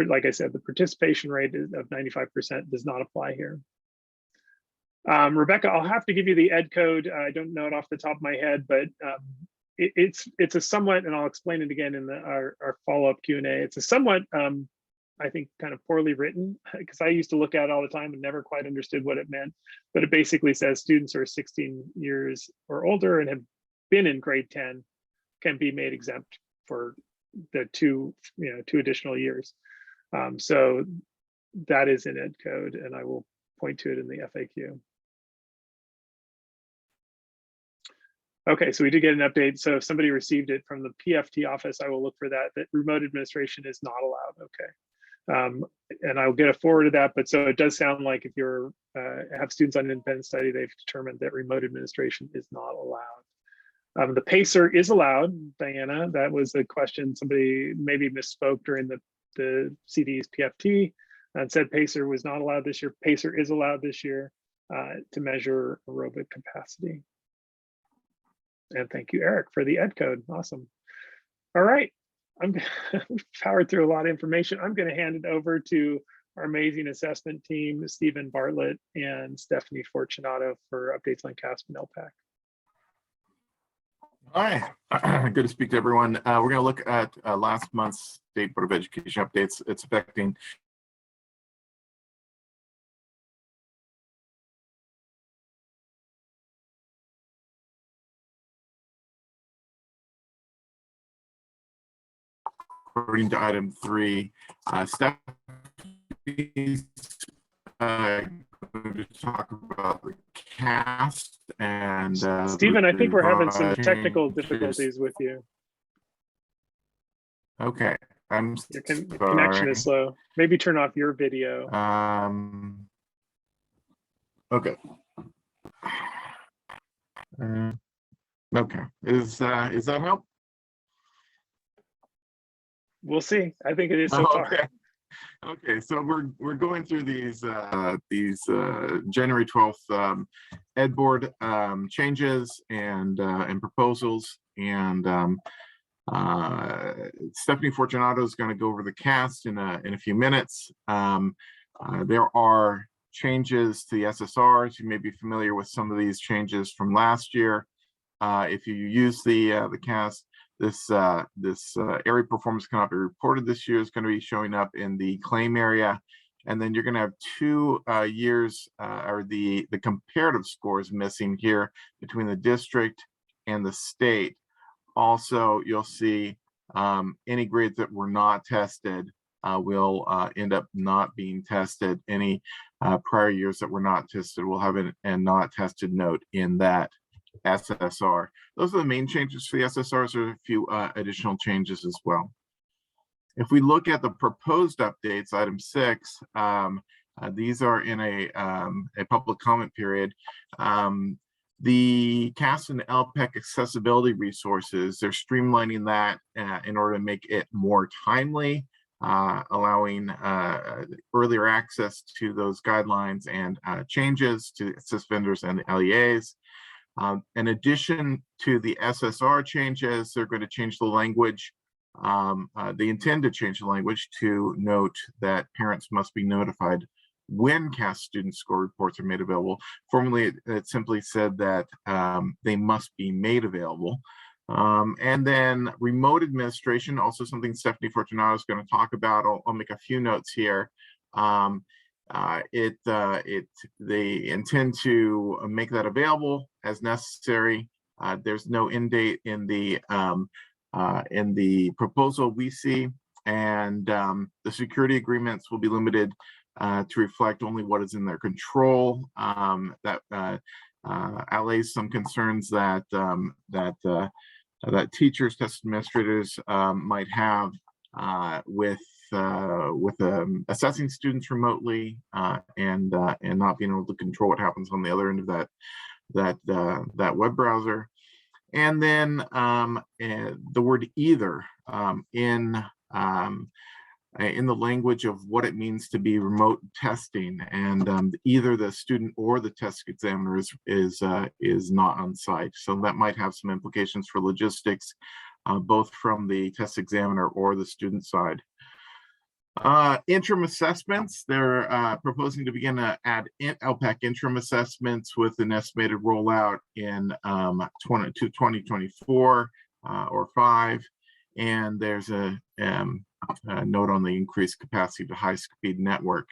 like I said, the participation rate of 95% does not apply here. Rebecca, I'll have to give you the ed code. I don't know it off the top of my head, but it's a somewhat, and I'll explain it again in our follow-up Q&A. It's a somewhat, I think, kind of poorly written, because I used to look at it all the time and never quite understood what it meant. But it basically says students who are 16 years or older and have been in grade 10 can be made exempt for the two additional years. So that is in ed code, and I will point to it in the FAQ. Okay, so we did get an update. So if somebody received it from the PFT office, I will look for that. That remote administration is not allowed. Okay, and I'll get a forward to that. But so it does sound like if you're have students on independent study, they've determined that remote administration is not allowed. The PACER is allowed, Diana. That was a question somebody maybe misspoke during the CDE's PFT and said PACER was not allowed this year. PACER is allowed this year to measure aerobic capacity. And thank you, Eric, for the ed code. Awesome. All right, we've powered through a lot of information. I'm going to hand it over to our amazing assessment team, Stephen Bartlett and Stephanie Fortunato, for updates on CAASPP and ELPAC. Hi, good to speak to everyone. We're going to look at last month's State Board of Education updates. It's affecting according to item 3. Stephanie's going to talk about the CAST and Stephen, I think we're having some technical difficulties with you. Okay, I'm your connection is slow. Maybe turn off your video. Okay. Okay, is that help? We'll see. I think it is so far. Okay. Okay, so we're going through these January 12th Ed Board changes and proposals, and Stephanie Fortunato is going to go over the cast in a few minutes. There are changes to the SSRs. You may be familiar with some of these changes from last year. If you use the cast, this area performance cannot be reported this year is going to be showing up in the claim area. And then you're going to have 2 years or the comparative scores missing here between the district and the state. Also, you'll see any grades that were not tested will end up not being tested. Any prior years that were not tested will have a not tested note in that SSR. Those are the main changes for the SSRs. There are a few additional changes as well. If we look at the proposed updates, item 6, these are in a public comment period. The CAASPP and ELPAC accessibility resources, they're streamlining that in order to make it more timely, allowing earlier access to those guidelines and changes to assist vendors and the LEAs. In addition to the SSR changes, they're going to change the language. They intend to change the language to note that parents must be notified when CAS student score reports are made available. Formerly, it simply said that they must be made available. And then remote administration, also something Stephanie Fortunato is going to talk about. I'll make a few notes here. They intend to make that available as necessary. There's no end date in the proposal we see, and the security agreements will be limited to reflect only what is in their control. That allays some concerns that that teachers, test administrators might have with assessing students remotely and not being able to control what happens on the other end of that web browser. And then the word either in the language of what it means to be remote testing, and either the student or the test examiner is not on site. So that might have some implications for logistics, both from the test examiner or the student side. Interim assessments, they're proposing to begin to add ELPAC interim assessments with an estimated rollout in 2024 or 5. And there's a note on the increased capacity to high-speed network.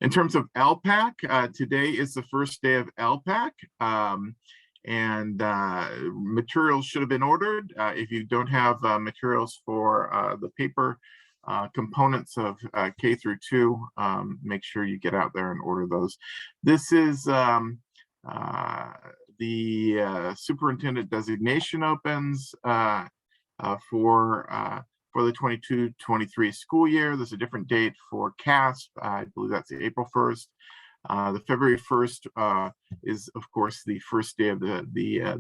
In terms of ELPAC, today is the first day of ELPAC, and materials should have been ordered. If you don't have materials for the paper components of K through 2, make sure you get out there and order those. This is the superintendent designation opens for the 22-23 school year. There's a different date for CAASPP. I believe that's April 1st. The February 1st is, of course, the first day of the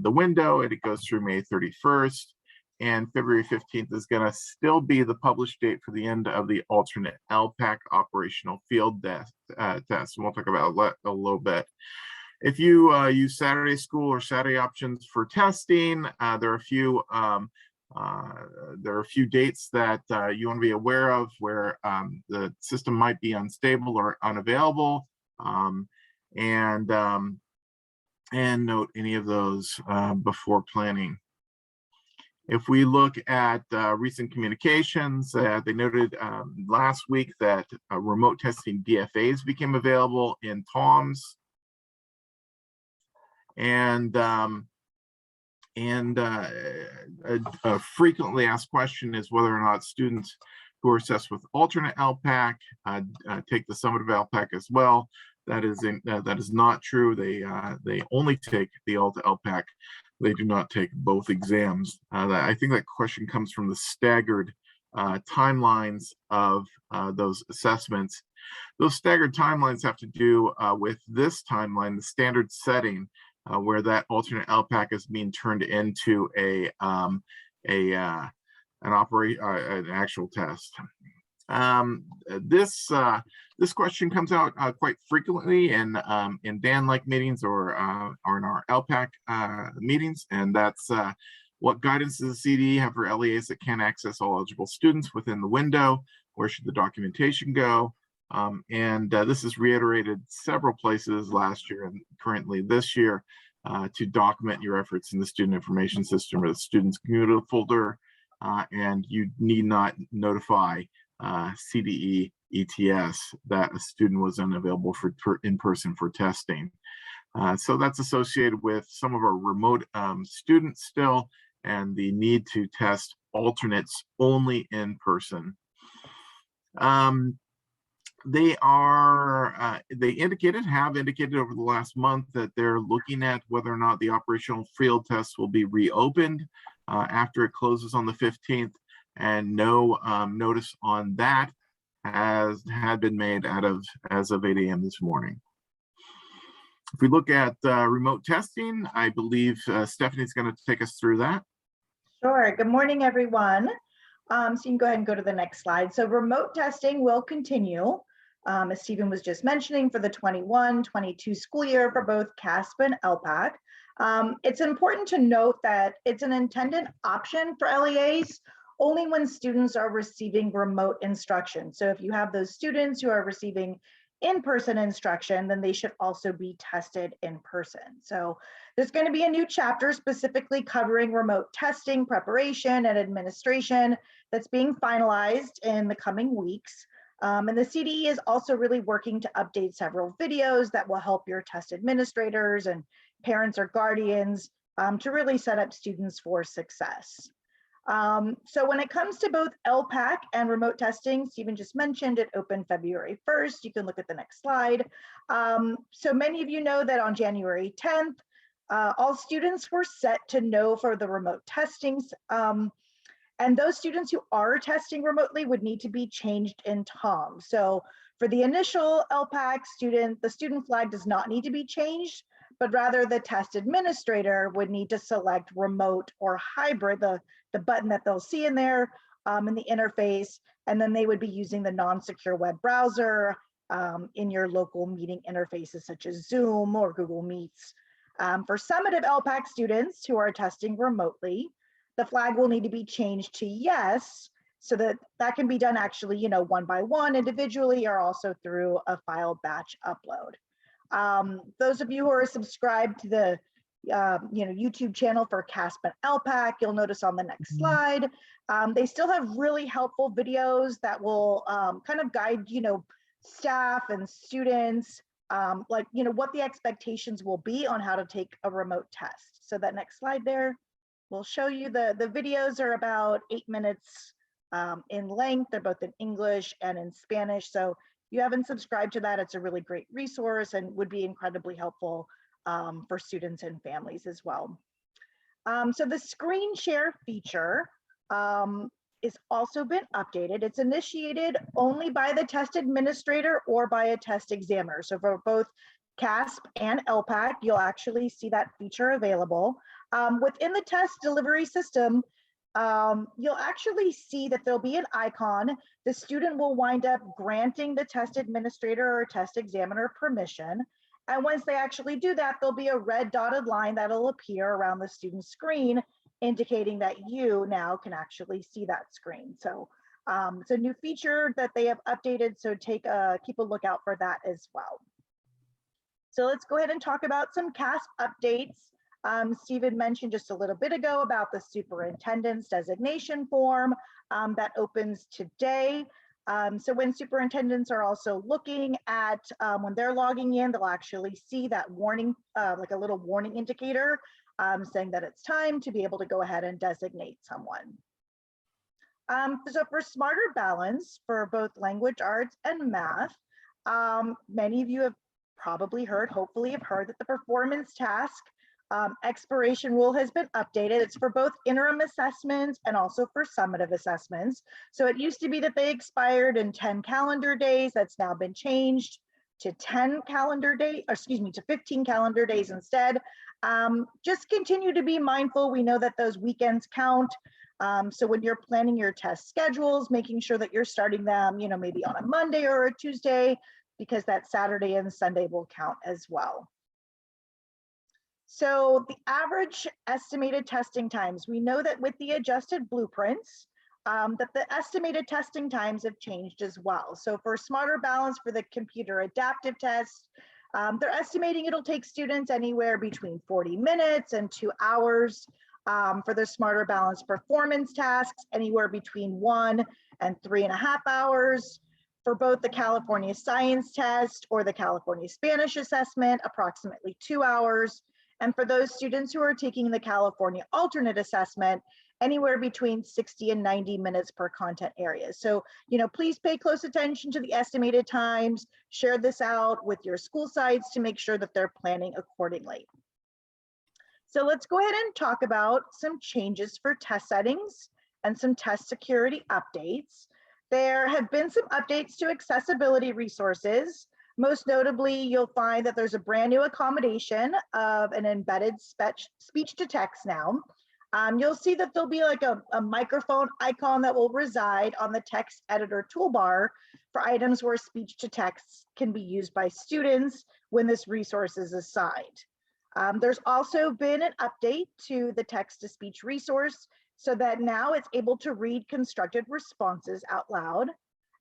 window, and it goes through May 31st. And February 15th is going to still be the published date for the end of the alternate ELPAC operational field test. And we'll talk about it a little bit. If you use Saturday school or Saturday options for testing, there are a few dates that you want to be aware of where the system might be unstable or unavailable, and note any of those before planning. If we look at recent communications, they noted last week that remote testing DFAs became available in TOMS, and a frequently asked question is whether or not students who are assessed with alternate ELPAC take the summative ELPAC as well. That is not true. They only take the Alta ELPAC. They do not take both exams. I think that question comes from the staggered timelines of those assessments. Those staggered timelines have to do with this timeline, the standard setting. where that alternate LPAC is being turned into an actual test. This question comes out quite frequently in Dan-like meetings or in our LPAC meetings, and that's what guidance does the CDE have for LEAs that can't access all eligible students within the window? Where should the documentation go? This is reiterated several places last year and currently this year to document your efforts in the student information system or the students community folder, and you need not notify CDE ETS that a student was unavailable for in person for testing. So that's associated with some of our remote students still, and the need to test alternates only in person. They have indicated over the last month that they're looking at whether or not the operational field tests will be reopened after it closes on the 15th, and no notice on that had been made as of 8 a.m. this morning. If we look at remote testing, I believe Stephanie's going to take us through that. Sure. Good morning, everyone. So you can go ahead and go to the next slide. So remote testing will continue, as Stephen was just mentioning, for the 21-22 school year for both CAASPP and ELPAC. It's important to note that it's an intended option for LEAs only when students are receiving remote instruction. So if you have those students who are receiving in-person instruction, then they should also be tested in person. So there's going to be a new chapter specifically covering remote testing, preparation, and administration that's being finalized in the coming weeks. And the CDE is also really working to update several videos that will help your test administrators and parents or guardians to really set up students for success. So when it comes to both ELPAC and remote testing, Stephen just mentioned it opened February 1st. You can look at the next slide. So many of you know that on January 10th, all students were set to no for the remote testings. And those students who are testing remotely would need to be changed in TOM. So for the initial ELPAC student, the student flag does not need to be changed, but rather the test administrator would need to select remote or hybrid, the button that they'll see in there in the interface, and then they would be using the non-secure web browser in your local meeting interfaces such as Zoom or Google Meets. For summative ELPAC students who are testing remotely, the flag will need to be changed to yes, so that can be done actually, one by one individually or also through a file batch upload. Those of you who are subscribed to the YouTube channel for CAASPP and ELPAC, you'll notice on the next slide, they still have really helpful videos that will kind of guide, staff and students, what the expectations will be on how to take a remote test. So that next slide there will show you the videos are about 8 minutes in length. They're both in English and in Spanish. So if you haven't subscribed to that, it's a really great resource and would be incredibly helpful for students and families as well. So the screen share feature is also been updated. It's initiated only by the test administrator or by a test examiner. So for both CAASPP and ELPAC, you'll actually see that feature available. Within the test delivery system, you'll actually see that there'll be an icon. The student will wind up granting the test administrator or test examiner permission. And once they actually do that, there'll be a red dotted line that'll appear around the student's screen, indicating that you now can actually see that screen. So it's a new feature that they have updated, so keep a lookout for that as well. So let's go ahead and talk about some CAASPP updates. Stephen mentioned just a little bit ago about the superintendent's designation form that opens today. So when superintendents are also looking at when they're logging in, they'll actually see that warning, like a little warning indicator saying that it's time to be able to go ahead and designate someone. So for Smarter Balance for both language arts and math, many of you have probably heard, hopefully have heard that the performance task expiration rule has been updated. It's for both interim assessments and also for summative assessments. So it used to be that they expired in 10 calendar days. That's now been changed to 10 calendar days, to 15 calendar days instead. Just continue to be mindful. We know that those weekends count. So when you're planning your test schedules, making sure that you're starting them, maybe on a Monday or a Tuesday, because that Saturday and Sunday will count as well. So the average estimated testing times, we know that with the adjusted blueprints, that the estimated testing times have changed as well. So for Smarter Balance, for the computer adaptive test, they're estimating it'll take students anywhere between 40 minutes and 2 hours. For the Smarter Balance performance tasks, anywhere between 1 and 3.5 hours. For both the California Science Test or the California Spanish Assessment, approximately 2 hours. And for those students who are taking the California Alternate Assessment, anywhere between 60 and 90 minutes per content area. So, please pay close attention to the estimated times, share this out with your school sites to make sure that they're planning accordingly. So let's go ahead and talk about some changes for test settings and some test security updates. There have been some updates to accessibility resources. Most notably, you'll find that there's a brand new accommodation of an embedded speech to text now. You'll see that there'll be like a microphone icon that will reside on the text editor toolbar for items where speech to text can be used by students when this resource is assigned. There's also been an update to the text to speech resource so that now it's able to read constructed responses out loud.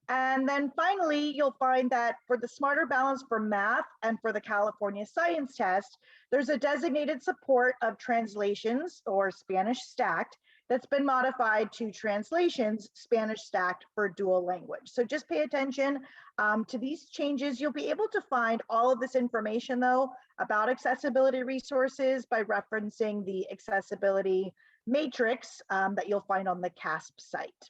And then finally, you'll find that for the Smarter Balance for math and for the California Science Test, there's a designated support of translations or Spanish stacked that's been modified to translations Spanish stacked for dual language. So just pay attention to these changes. You'll be able to find all of this information though about accessibility resources by referencing the accessibility matrix that you'll find on the CAASPP site.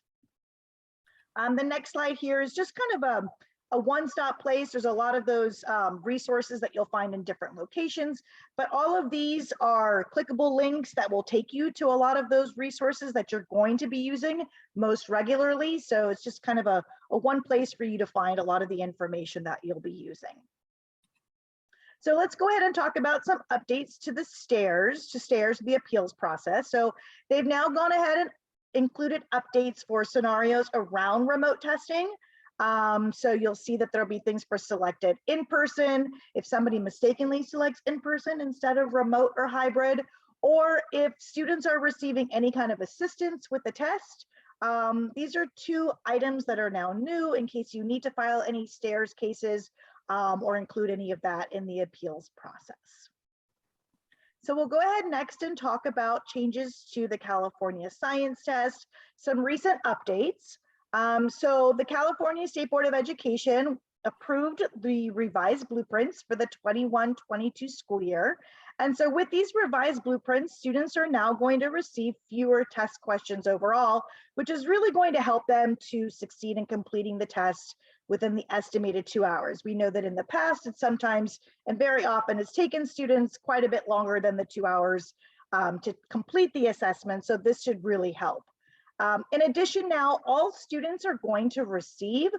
The next slide here is just kind of a one-stop place. There's a lot of those resources that you'll find in different locations, but all of these are clickable links that will take you to a lot of those resources that you're going to be using most regularly. So it's just kind of a one place for you to find a lot of the information that you'll be using. So let's go ahead and talk about some updates to the STARS, the appeals process. So they've now gone ahead and included updates for scenarios around remote testing. So you'll see that there'll be things for selected in person, if somebody mistakenly selects in person instead of remote or hybrid, or if students are receiving any kind of assistance with the test. These are 2 items that are now new in case you need to file any STARS cases or include any of that in the appeals process. So we'll go ahead next and talk about changes to the California Science Test, some recent updates. So the California State Board of Education approved the revised blueprints for the 21-22 school year. And so with these revised blueprints, students are now going to receive fewer test questions overall, which is really going to help them to succeed in completing the test within the estimated 2 hours. We know that in the past, it's sometimes and very often it's taken students quite a bit longer than the 2 hours to complete the assessment. So this should really help. In addition, now all students are going to receive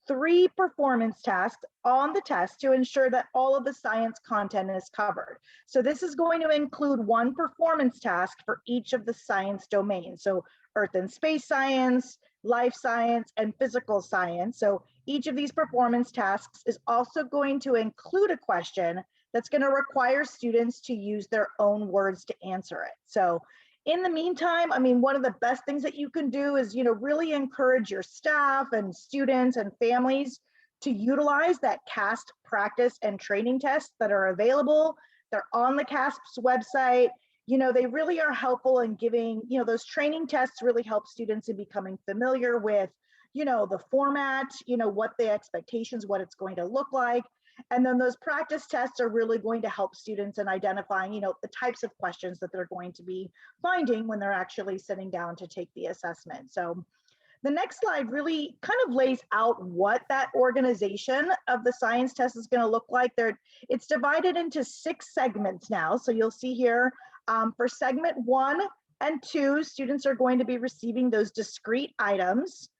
3 performance tasks on the test to ensure that all of the science content is covered. So this is going to include 1 performance task for each of the science domains. So Earth and Space Science, Life Science, and Physical Science. So each of these performance tasks is also going to include a question that's going to require students to use their own words to answer it. So in the meantime, I mean, one of the best things that you can do is, really encourage your staff and students and families to utilize that CAASPP practice and training tests that are available. They're on the CAASPP's website. They really are helpful in giving, those training tests really help students in becoming familiar with, the format, what the expectations, what it's going to look like. And then those practice tests are really going to help students in identifying, the types of questions that they're going to be finding when they're actually sitting down to take the assessment. So the next slide really kind of lays out what that organization of the science test is going to look like. It's divided into 6 segments now. So you'll see here for segment 1 and 2, students are going to be receiving those discrete items.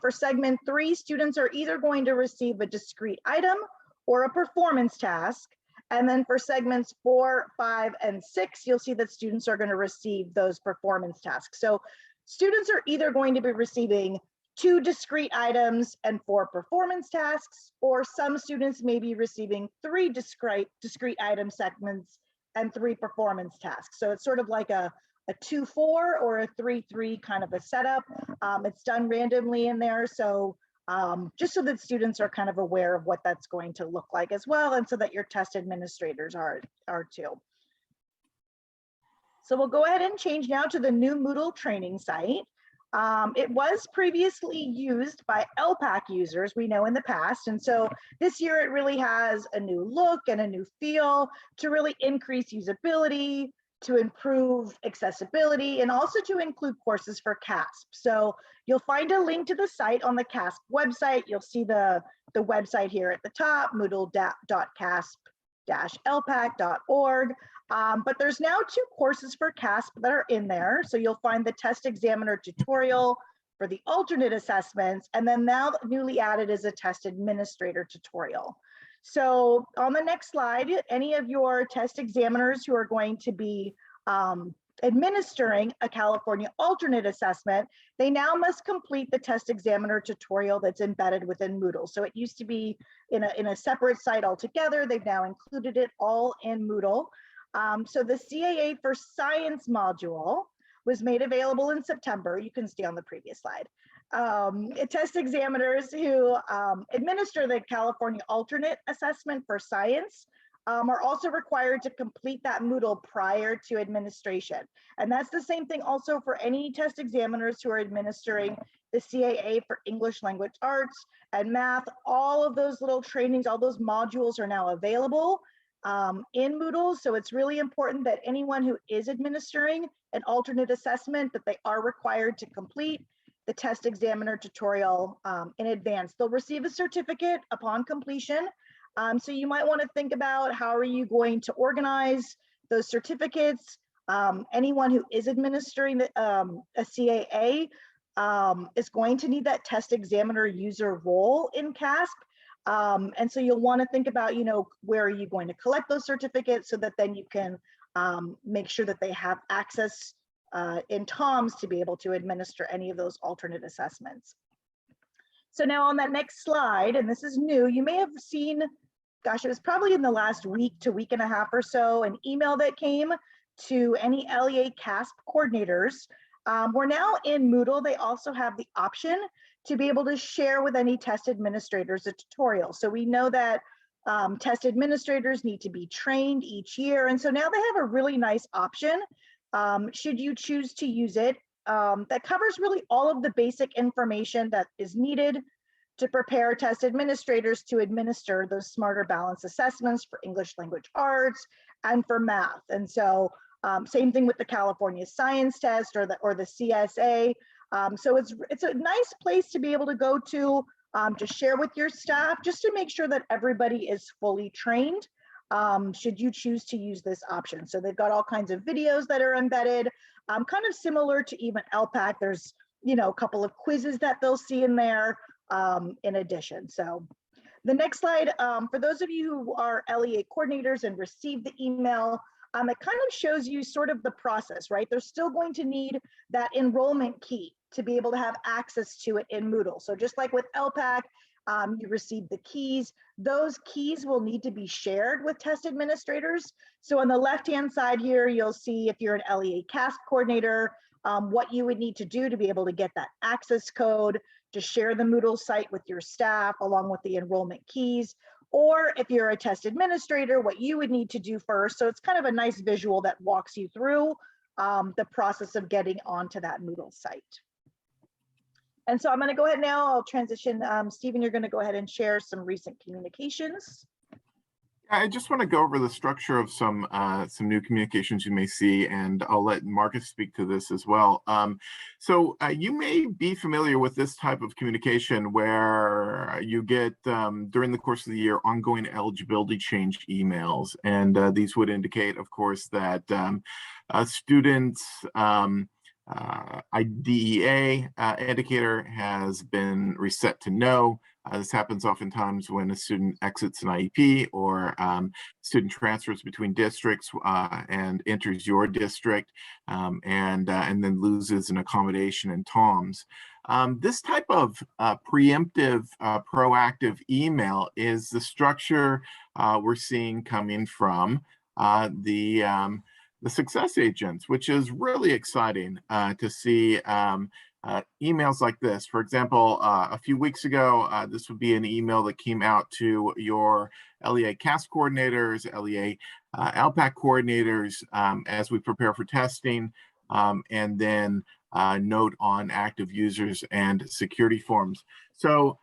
For segment 3, students are either going to receive a discrete item or a performance task. And then for segments 4, 5, and 6, you'll see that students are going to receive those performance tasks. So students are either going to be receiving 2 discrete items and 4 performance tasks, or some students may be receiving 3 discrete item segments and 3 performance tasks. So it's sort of like a 2-4 or a 3-3 kind of a setup. It's done randomly in there. So just so that students are kind of aware of what that's going to look like as well, and so that your test administrators are too. So we'll go ahead and change now to the new Moodle training site. It was previously used by ELPAC users, we know in the past. And so this year it really has a new look and a new feel to really increase usability, to improve accessibility, and also to include courses for CAASPP. So you'll find a link to the site on the CAASPP website. You'll see the website here at the top, moodle.casp-lpac.org. But there's now 2 courses for CAASPP that are in there. So you'll find the test examiner tutorial for the alternate assessments, and then now newly added is a test administrator tutorial. So on the next slide, any of your test examiners who are going to be administering a California alternate assessment, they now must complete the test examiner tutorial that's embedded within Moodle. So it used to be in a separate site altogether. They've now included it all in Moodle. So the CAA for Science module was made available in September. You can stay on the previous slide. Test examiners who administer the California alternate assessment for science are also required to complete that Moodle prior to administration. And that's the same thing also for any test examiners who are administering the CAA for English language arts and math. All of those little trainings, all those modules are now available in Moodle. So it's really important that anyone who is administering an alternate assessment, that they are required to complete the test examiner tutorial in advance. They'll receive a certificate upon completion. So you might want to think about how are you going to organize those certificates. Anyone who is administering a CAA is going to need that test examiner user role in CAASPP. And so you'll want to think about, where are you going to collect those certificates so that then you can make sure that they have access in TOMS to be able to administer any of those alternate assessments. So now on that next slide, and this is new, you may have seen, gosh, it was probably in the last week to week and a half or so, an email that came to any LEA CAASPP coordinators. We're now in Moodle. They also have the option to be able to share with any test administrators a tutorial. So we know that test administrators need to be trained each year. And so now they have a really nice option, should you choose to use it, that covers really all of the basic information that is needed to prepare test administrators to administer those smarter balance assessments for English language arts and for math. And so same thing with the California Science Test or the CSA. So it's a nice place to be able to go to share with your staff, just to make sure that everybody is fully trained, should you choose to use this option. So they've got all kinds of videos that are embedded, kind of similar to even ELPAC. There's, a couple of quizzes that they'll see in there in addition. So the next slide, for those of you who are LEA coordinators and received the email, it kind of shows you sort of the process, right? They're still going to need that enrollment key to be able to have access to it in Moodle. So just like with ELPAC, you receive the keys. Those keys will need to be shared with test administrators. So on the left-hand side here, you'll see if you're an LEA CAASPP coordinator, what you would need to do to be able to get that access code, to share the Moodle site with your staff along with the enrollment keys. Or if you're a test administrator, what you would need to do first. So it's kind of a nice visual that walks you through the process of getting onto that Moodle site. And so I'm going to go ahead now, I'll transition. Stephen, you're going to go ahead and share some recent communications. I just want to go over the structure of some new communications you may see, and I'll let Marcus speak to this as well. So you may be familiar with this type of communication where you get, during the course of the year, ongoing eligibility change emails. And these would indicate, of course, that students' IDEA indicator has been reset to no. This happens oftentimes when a student exits an IEP or student transfers between districts and enters your district and then loses an accommodation in TOMS. This type of preemptive, proactive email is the structure we're seeing coming from the success agents, which is really exciting to see emails like this. For example, a few weeks ago, this would be an email that came out to your LEA CAASPP coordinators, LEA ELPAC coordinators as we prepare for testing, and then note on active users and security forms. So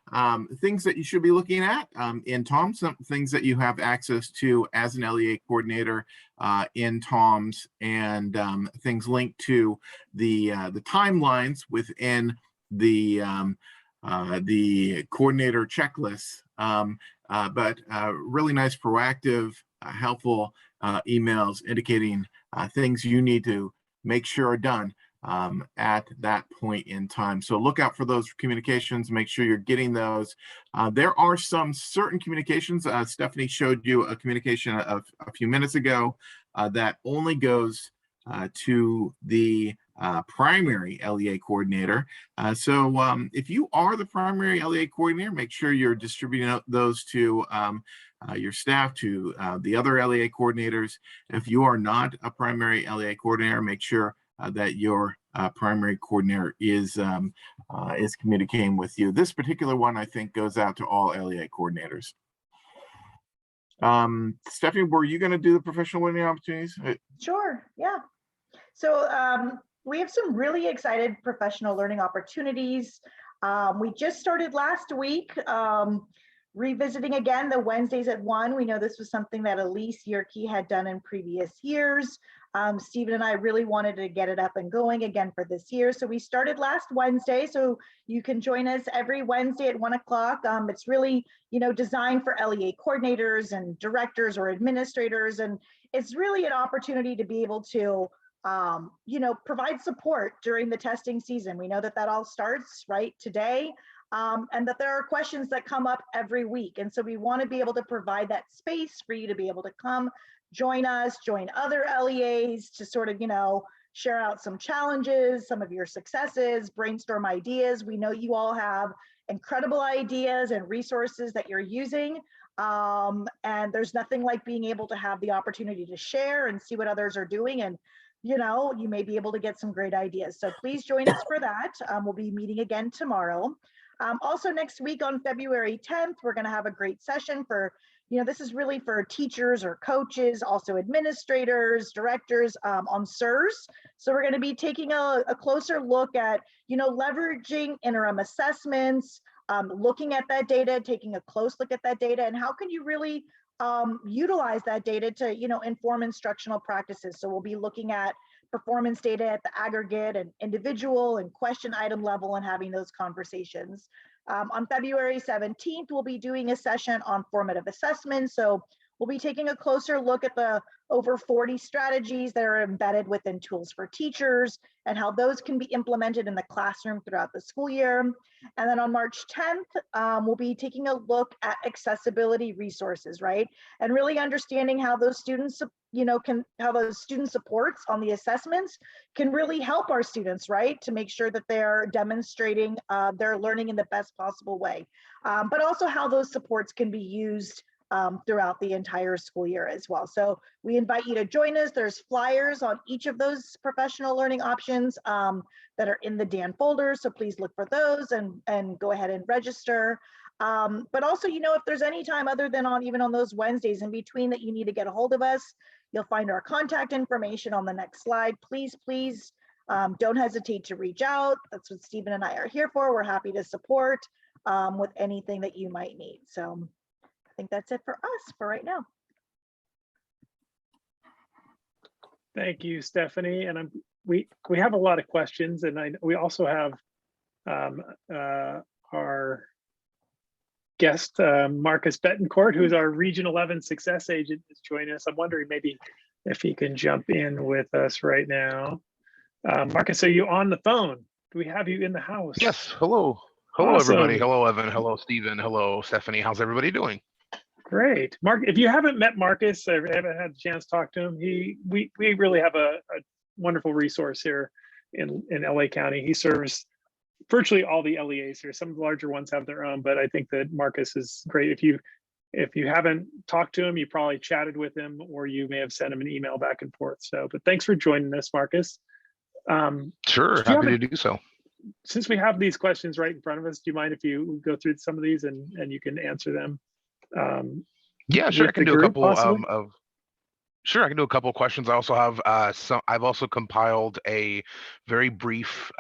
things that you should be looking at in TOMS, some things that you have access to as an LEA coordinator in TOMS, and things linked to the timelines within the coordinator checklists, but really nice, proactive, helpful emails indicating things you need to make sure are done at that point in time. So look out for those communications, make sure you're getting those. There are some certain communications. Stephanie showed you a communication a few minutes ago that only goes to the primary LEA coordinator. So if you are the primary LEA coordinator, make sure you're distributing those to your staff, to the other LEA coordinators. If you are not a primary LEA coordinator, make sure that your primary coordinator is communicating with you. This particular one, I think, goes out to all LEA coordinators. Stephanie, were you going to do the professional learning opportunities? Sure, yeah. So we have some really excited professional learning opportunities. We just started last week, revisiting again the Wednesdays at 1. We know this was something that Elise Yerke had done in previous years. Stephen and I really wanted to get it up and going again for this year. So we started last Wednesday. So you can join us every Wednesday at 1 o'clock. It's really, designed for LEA coordinators and directors or administrators. And it's really an opportunity to be able to, provide support during the testing season. We know that all starts right today. And that there are questions that come up every week. And so we want to be able to provide that space for you to be able to come join us, join other LEAs to sort of, share out some challenges, some of your successes, brainstorm ideas. We know you all have incredible ideas and resources that you're using. And there's nothing like being able to have the opportunity to share and see what others are doing. And you may be able to get some great ideas. So please join us for that. We'll be meeting again tomorrow. Also next week on February 10th, we're going to have a great session for, this is really for teachers or coaches, also administrators, directors on SIRS. So we're going to be taking a closer look at, leveraging interim assessments, looking at that data, taking a close look at that data, and how can you really utilize that data to, inform instructional practices. So we'll be looking at performance data at the aggregate and individual and question item level and having those conversations. On February 17th, we'll be doing a session on formative assessment. So we'll be taking a closer look at the over 40 strategies that are embedded within tools for teachers and how those can be implemented in the classroom throughout the school year. And then on March 10th, we'll be taking a look at accessibility resources, right? And really understanding how those students, how those student supports on the assessments can really help our students, right? To make sure that they're demonstrating their learning in the best possible way, but also how those supports can be used throughout the entire school year as well. So we invite you to join us. There's flyers on each of those professional learning options that are in the Daan folder. So please look for those and go ahead and register. But also, if there's any time other than even on those Wednesdays in between that you need to get a hold of us, you'll find our contact information on the next slide. Please, don't hesitate to reach out. That's what Stephen and I are here for. We're happy to support with anything that you might need. So I think that's it for us for right now. Thank you, Stephanie. And we have a lot of questions, and we also have our guest, Marcus Betancourt, who's our Region 11 Success Agent, is joining us. I'm wondering maybe if he can jump in with us right now. Marcus, are you on the phone? Do we have you in the house? Yes, hello. Hello, everybody. Awesome. Hello, Evan. Hello, Stephen. Hello, Stephanie. How's everybody doing? Great. Mark, if you haven't met Marcus, I haven't had a chance to talk to him. We really have a wonderful resource here in LA County. He serves virtually all the LEAs here. Some of the larger ones have their own, but I think that Marcus is great. If you haven't talked to him, you probably chatted with him, or you may have sent him an email back and forth. So, but thanks for joining us, Marcus. Sure, happy to do so. Since we have these questions right in front of us, do you mind if you go through some of these and you can answer them? Yeah, sure. I can do a couple I can do a couple of questions. I also have I've also compiled a very brief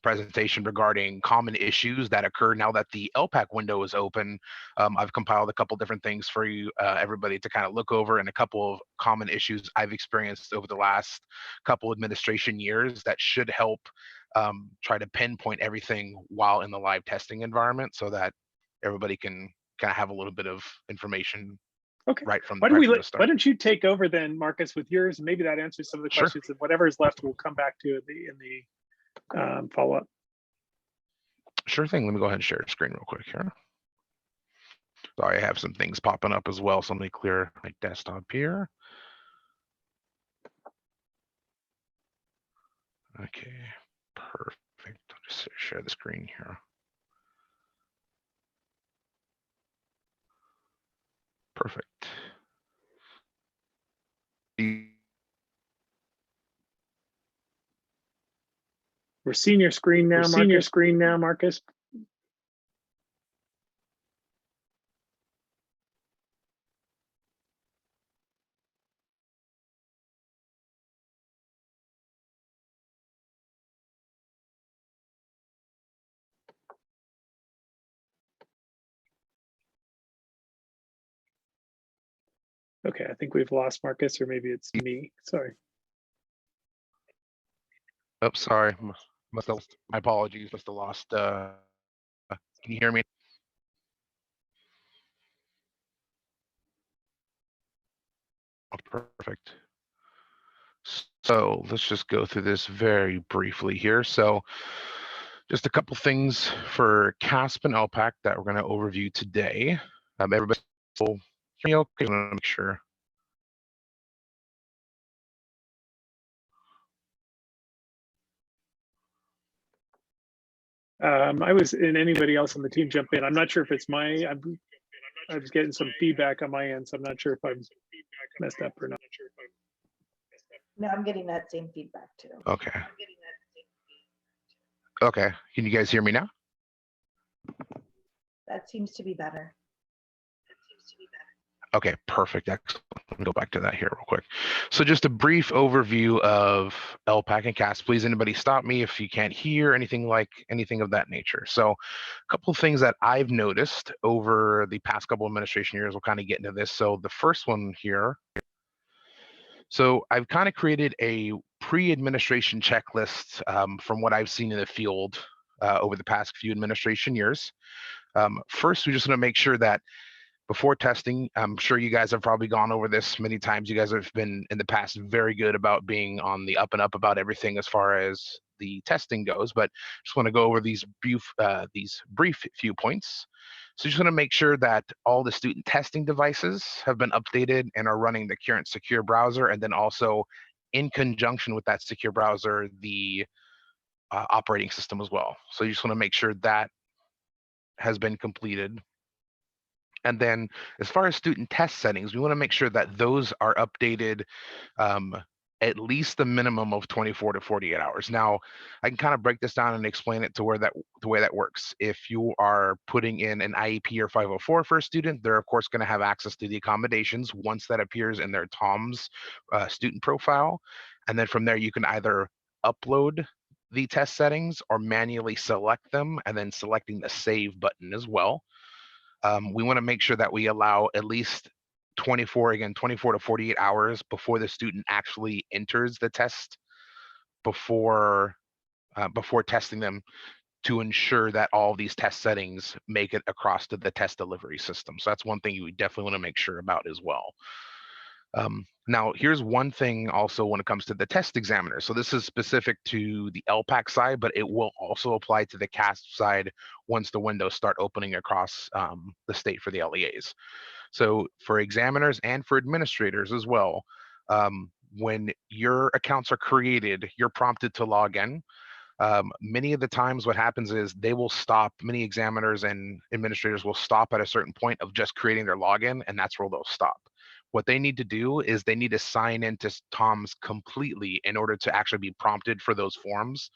presentation regarding common issues that occur now that the ELPAC window is open. I've compiled a couple different things for you, everybody, to kind of look over, and a couple of common issues I've experienced over the last couple administration years that should help try to pinpoint everything while in the live testing environment, so that everybody can kind of have a little bit of information. Okay. Right from why don't you take over then, Marcus, with yours? Maybe that answers some of the Sure. questions, and whatever is left, we'll come back to in the follow-up. Sure thing. Let me go ahead and share the screen real quick here. Sorry, I have some things popping up as well, so let me clear my desktop here. Okay, perfect. I'll just share the screen here. Perfect. We're seeing your screen now, Marcus. Okay, I think we've lost Marcus, or maybe it's me. Sorry. Oh, sorry. Must have, my apologies. Must have lost. Can you hear me? Oh, perfect. So let's just go through this very briefly here. So just a couple things for CAASPP and ELPAC that we're going to overview today. Everybody will hear me okay? I want to make sure. I was in. Anybody else on the team jump in? I'm not sure if it's my. I was getting some feedback on my end, so I'm not sure if I'm messed up or not. No, I'm getting that same feedback too. Okay. Okay. Can you guys hear me now? That seems to be better. Okay, perfect. Excellent. Let me go back to that here real quick. So just a brief overview of ELPAC and CAASPP. Please, anybody stop me if you can't hear anything of that nature. So a couple of things that I've noticed over the past couple of administration years, we'll kind of get into this. So the first one here. So I've kind of created a pre-administration checklist from what I've seen in the field over the past few administration years. First, we just want to make sure that before testing, I'm sure you guys have probably gone over this many times. You guys have been in the past very good about being on the up and up about everything as far as the testing goes, but just want to go over these brief few points. So just want to make sure that all the student testing devices have been updated and are running the current secure browser, and then also in conjunction with that secure browser, the operating system as well. So you just want to make sure that has been completed. And then as far as student test settings, we want to make sure that those are updated at least the minimum of 24 to 48 hours. Now, I can kind of break this down and explain it to the way that works. If you are putting in an IEP or 504 for a student, they're of course going to have access to the accommodations once that appears in their TOMS student profile. And then from there, you can either upload the test settings or manually select them, and then selecting the save button as well. We want to make sure that we allow at least 24 to 48 hours before the student actually enters the test before testing them, to ensure that all these test settings make it across to the test delivery system. So that's one thing you definitely want to make sure about as well. Now, here's one thing also when it comes to the test examiner. So this is specific to the ELPAC side, but it will also apply to the CAASPP side once the windows start opening across the state for the LEAs. So for examiners and for administrators as well, when your accounts are created, you're prompted to log in. Many of the times what happens is they will stop, many examiners and administrators will stop at a certain point of just creating their login, and that's where they'll stop. What they need to do is they need to sign into TOMS completely in order to actually be prompted for those forms.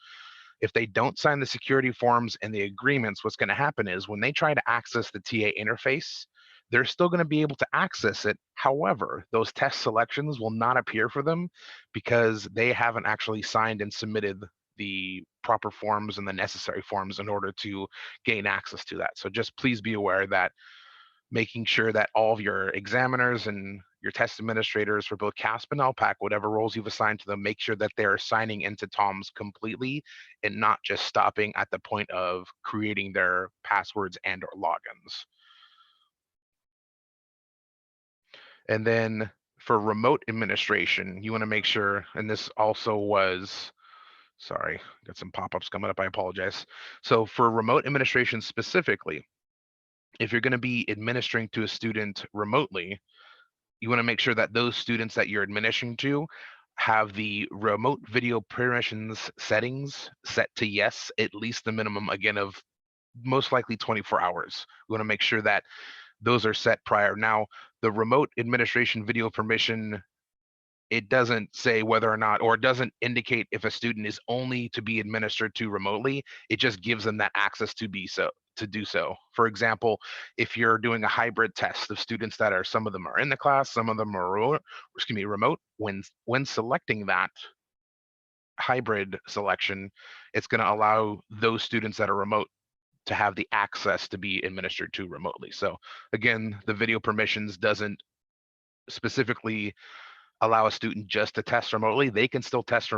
If they don't sign the security forms and the agreements, what's going to happen is when they try to access the TA interface, they're still going to be able to access it. However, those test selections will not appear for them because they haven't actually signed and submitted the proper forms and the necessary forms in order to gain access to that. So just please be aware that making sure that all of your examiners and your test administrators for both CAASPP and ELPAC, whatever roles you've assigned to them, make sure that they're signing into TOMS completely and not just stopping at the point of creating their passwords and or logins. And then for remote administration, you want to make sure, and this also was, sorry, got some pop-ups coming up, I apologize. So for remote administration specifically, if you're going to be administering to a student remotely, you want to make sure that those students that you're administering to have the remote video permissions settings set to yes, at least the minimum, again, of most likely 24 hours. We want to make sure that those are set prior. Now, the remote administration video permission, it doesn't say whether or not, or it doesn't indicate if a student is only to be administered to remotely. It just gives them that access to be so, to do so. For example, if you're doing a hybrid test of students that are, some of them are in the class, some of them are remote, when selecting that hybrid selection, it's going to allow those students that are remote to have the access to be administered to remotely. So again, the video permissions doesn't specifically allow a student just to test remotely. They can still test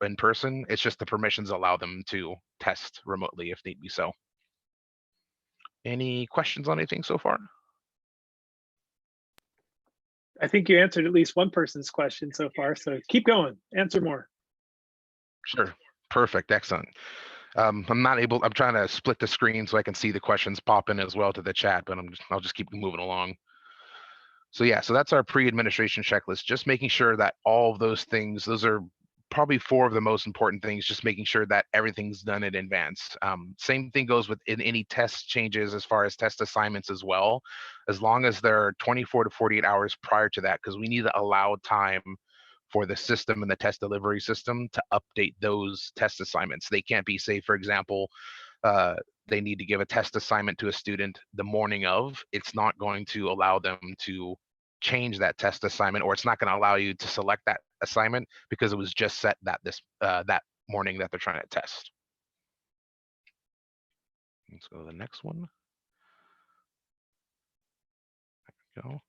in person. It's just the permissions allow them to test remotely if need be so. Any questions on anything so far? I think you answered at least one person's question so far, so keep going, answer more. Sure, perfect, excellent. I'm trying to split the screen so I can see the questions pop in as well to the chat, but I'll just keep moving along. So yeah, so that's our pre-administration checklist, just making sure that all of those things, those are probably 4 of the most important things, just making sure that everything's done in advance. Same thing goes with in any test changes as far as test assignments as well, as long as they're 24 to 48 hours prior to that, because we need to allow time for the system and the test delivery system to update those test assignments. They can't be, say, for example, they need to give a test assignment to a student the morning of. It's not going to allow them to change that test assignment, or it's not going to allow you to select that assignment because it was just set that morning that they're trying to test. Let's go to the next one. There we go.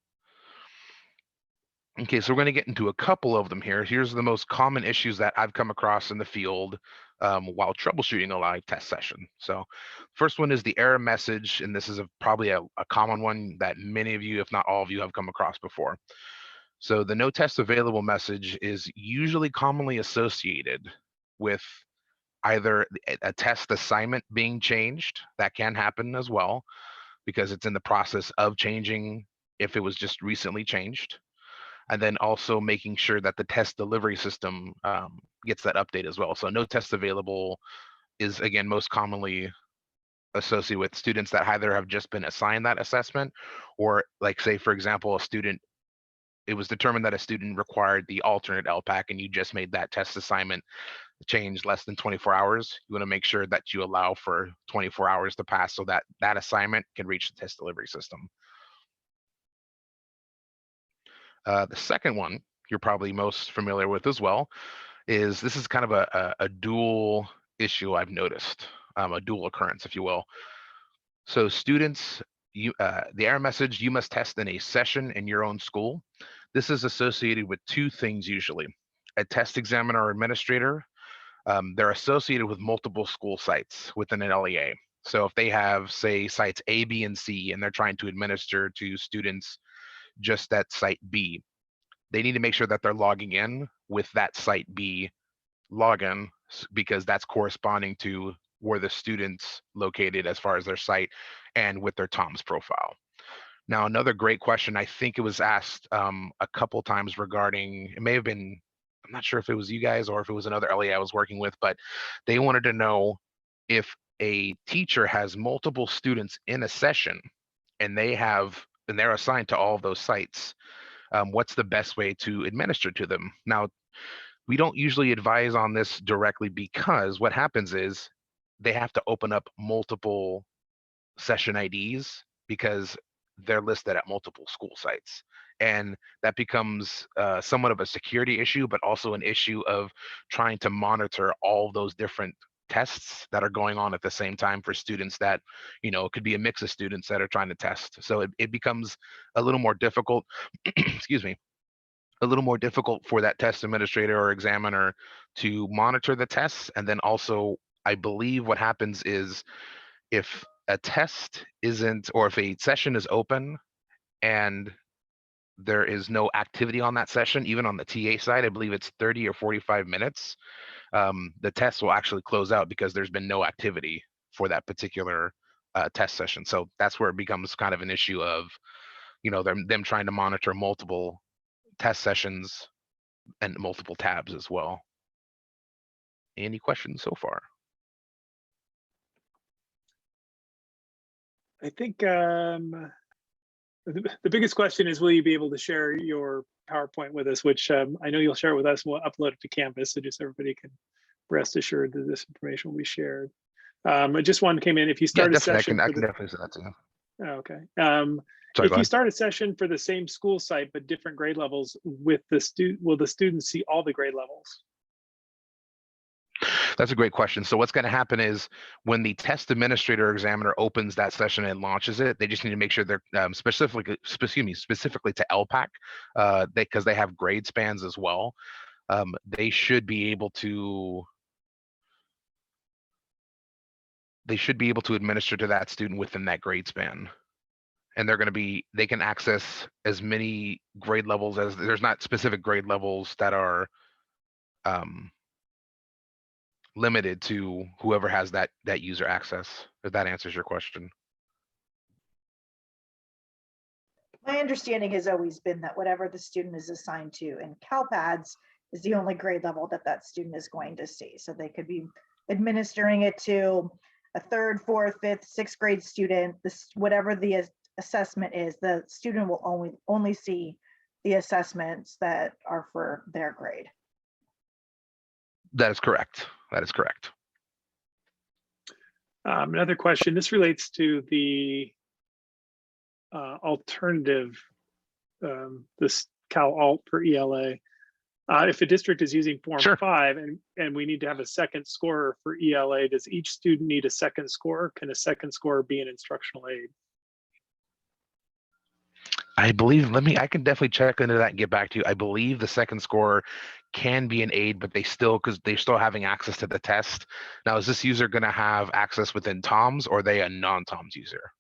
Okay, so we're going to get into a couple of them here. Here's the most common issues that I've come across in the field while troubleshooting a live test session. So first one is the error message, and this is probably a common one that many of you, if not all of you, have come across before. So the no test available message is usually commonly associated with either a test assignment being changed. That can happen as well because it's in the process of changing if it was just recently changed. And then also making sure that the test delivery system gets that update as well. So no test available is, again, most commonly associated with students that either have just been assigned that assessment, or like, say, for example, it was determined that a student required the alternate ELPAC and you just made that test assignment change less than 24 hours. You want to make sure that you allow for 24 hours to pass so that that assignment can reach the test delivery system. The second one you're probably most familiar with as well is, this is kind of a dual issue I've noticed, a dual occurrence, if you will. So students, the error message, you must test in a session in your own school. This is associated with 2 things usually. A test examiner or administrator, they're associated with multiple school sites within an LEA. So if they have, say, sites A, B, and C, and they're trying to administer to students just at site B, they need to make sure that they're logging in with that site B login, because that's corresponding to where the student's located as far as their site and with their TOMS profile. Now, another great question, I think it was asked a couple times regarding, it may have been, I'm not sure if it was you guys or if it was another LEA I was working with, but they wanted to know if a teacher has multiple students in a session and they're assigned to all of those sites, what's the best way to administer to them? Now, we don't usually advise on this directly, because what happens is they have to open up multiple session IDs because they're listed at multiple school sites. And that becomes somewhat of a security issue, but also an issue of trying to monitor all those different tests that are going on at the same time for students that, it could be a mix of students that are trying to test. So it becomes a little more difficult, excuse me, a little more difficult for that test administrator or examiner to monitor the tests. And then also, I believe what happens is if a test isn't, or if a session is open and there is no activity on that session, even on the TA side, I believe it's 30 or 45 minutes, the test will actually close out because there's been no activity for that particular test session. So that's where it becomes kind of an issue of, them trying to monitor multiple test sessions and multiple tabs as well. Any questions so far? I think the biggest question is, will you be able to share your PowerPoint with us, which I know you'll share it with us, and we'll upload it to Canvas, so just everybody can rest assured that this information will be shared. Just one came in. If you start a session, I can definitely say that too. Okay. Sorry, if you start a session for the same school site but different grade levels with the student, will the students see all the grade levels? That's a great question. So what's going to happen is when the test administrator or examiner opens that session and launches it, they just need to make sure they're specifically to ELPAC, because they have grade spans as well. They should be able to administer to that student within that grade span. And they can access as many grade levels as, there's not specific grade levels that are limited to whoever has that user access, if that answers your question. My understanding has always been that whatever the student is assigned to in CalPads is the only grade level that student is going to see. So they could be administering it to a 3rd, 4th, 5th, 6th grade student, whatever the assessment is, the student will only see the assessments that are for their grade. That is correct. That is correct. Another question. This relates to the alternative, this Cal Alt for ELA. If a district is using Form 5 and we need to have a second scorer for ELA, does each student need a second scorer? Can a second scorer be an instructional aid? I believe, I can definitely check into that and get back to you. I believe the second scorer can be an aid, but because they're still having access to the test. Now, is this user going to have access within TOMS, or are they a non-TOMS user?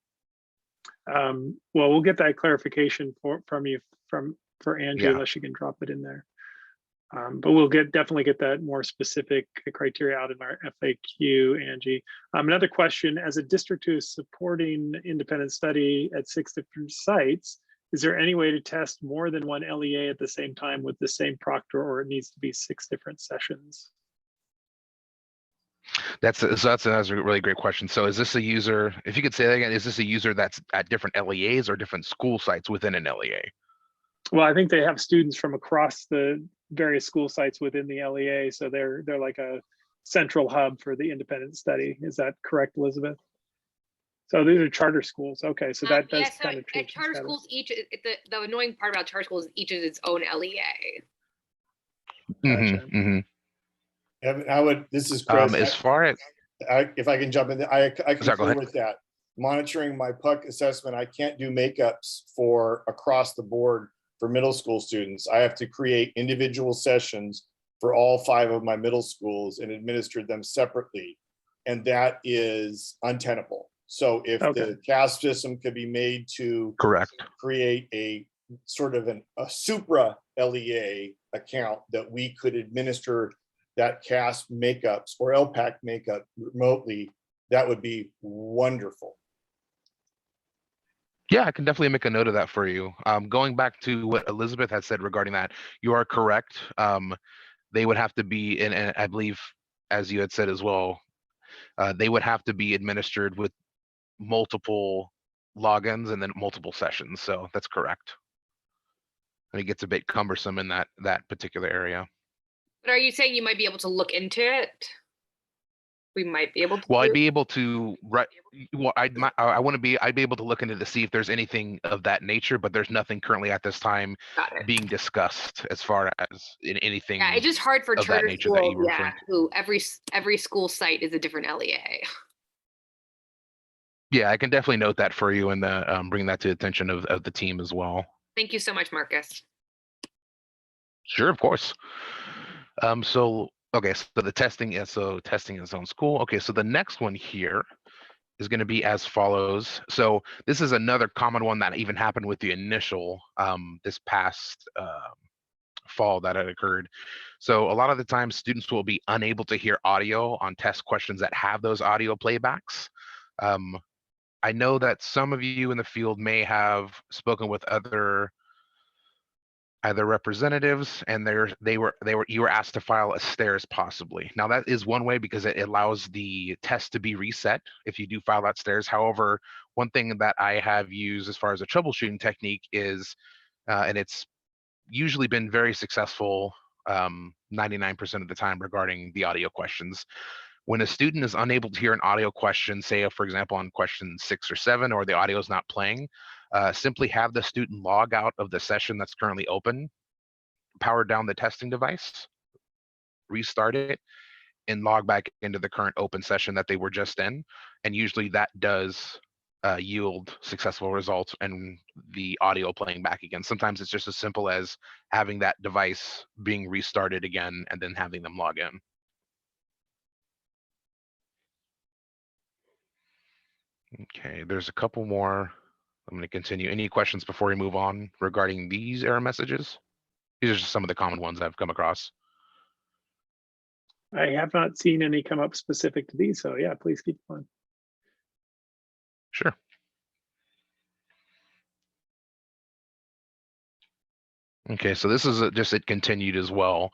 Well, we'll get that clarification from you for Angie, unless you can drop it in there. But we'll definitely get that more specific criteria out in our FAQ, Angie. Another question: as a district who is supporting independent study at 6 different sites, is there any way to test more than one LEA at the same time with the same proctor, or it needs to be 6 different sessions? That's a really great question. So is this a user, if you could say that again, is this a user that's at different LEAs or different school sites within an LEA? Well, I think they have students from across the various school sites within the LEA. So they're like a central hub for the independent study. Is that correct, Elizabeth? So these are charter schools. Okay, so that does kind of change. Charter schools, the annoying part about charter schools is each is its own LEA. Gotcha. This is Chris. As far as if I can jump in, I concur with that. Monitoring my PUC assessment, I can't do makeups for across the board for middle school students. I have to create individual sessions for all 5 of my middle schools and administer them separately. And that is untenable. So if the CAASPP system could be made to create a sort of a supra LEA account that we could administer that CAASPP makeups or ELPAC makeup remotely, that would be wonderful. Yeah, I can definitely make a note of that for you. Going back to what Elizabeth had said regarding that, you are correct. They would have to be, and I believe, as you had said as well, they would have to be administered with multiple logins and then multiple sessions. So that's correct. And it gets a bit cumbersome in that particular area. But are you saying you might be able to look into it? We might be able to. Well, I'd be able to. Well, I'd be able to look into to see if there's anything of that nature, but there's nothing currently at this time being discussed as far as in anything. Yeah, it's just hard for charter schools. Yeah, who every school site is a different LEA. Yeah, I can definitely note that for you and bring that to the attention of the team as well. Thank you so much, Marcus. Sure, of course. Okay, so the testing is testing in its own school. Okay, so the next one here is going to be as follows. So this is another common one that even happened with the initial this past fall that had occurred. So a lot of the time students will be unable to hear audio on test questions that have those audio playbacks. I know that some of you in the field may have spoken with either representatives, and you were asked to file a stairs possibly. Now that is one way because it allows the test to be reset if you do file that stairs. However, one thing that I have used as far as a troubleshooting technique is, and it's usually been very successful 99% of the time regarding the audio questions. When a student is unable to hear an audio question, say for example on question 6 or 7, or the audio is not playing, simply have the student log out of the session that's currently open, power down the testing device, restart it, and log back into the current open session that they were just in. And usually that does yield successful results and the audio playing back again. Sometimes it's just as simple as having that device being restarted again and then having them log in. Okay, there's a couple more. I'm going to continue. Any questions before we move on regarding these error messages? These are just some of the common ones I've come across. I have not seen any come up specific to these, so yeah, please keep going. Sure. Okay, so this is just it continued as well.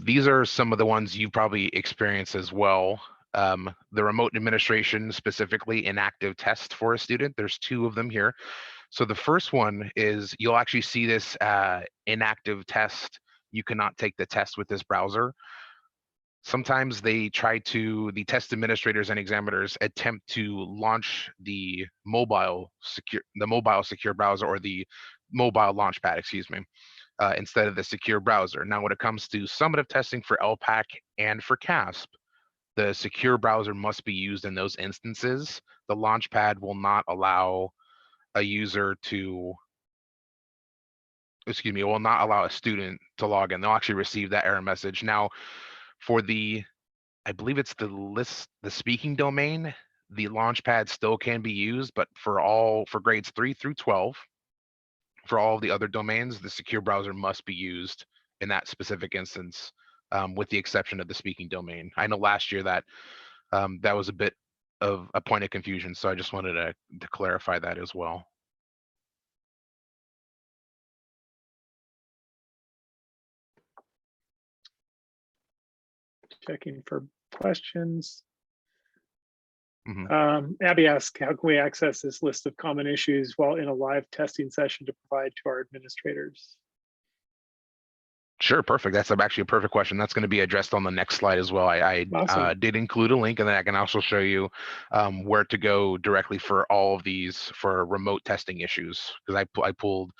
These are some of the ones you probably experienced as well. The remote administration, specifically inactive test for a student. There's 2 of them here. So the first one is you'll actually see this inactive test. You cannot take the test with this browser. Sometimes the test administrators and examiners attempt to launch the mobile secure browser, or the mobile launchpad, excuse me, instead of the secure browser. Now, when it comes to summative testing for ELPAC and for CAASPP, the secure browser must be used in those instances. The launchpad will not allow a user to, will not allow a student to log in. They'll actually receive that error message. Now, for I believe it's the speaking domain, the launchpad still can be used, but for grades 3 through 12, for all of the other domains, the secure browser must be used in that specific instance, with the exception of the speaking domain. I know last year that that was a bit of a point of confusion, so I just wanted to clarify that as well. Checking for questions. Abby asks, how can we access this list of common issues while in a live testing session to provide to our administrators? Sure, perfect. That's actually a perfect question. That's going to be addressed on the next slide as well. I Awesome. Did include a link, and then I can also show you where to go directly for all of these for remote testing issues, because I pulled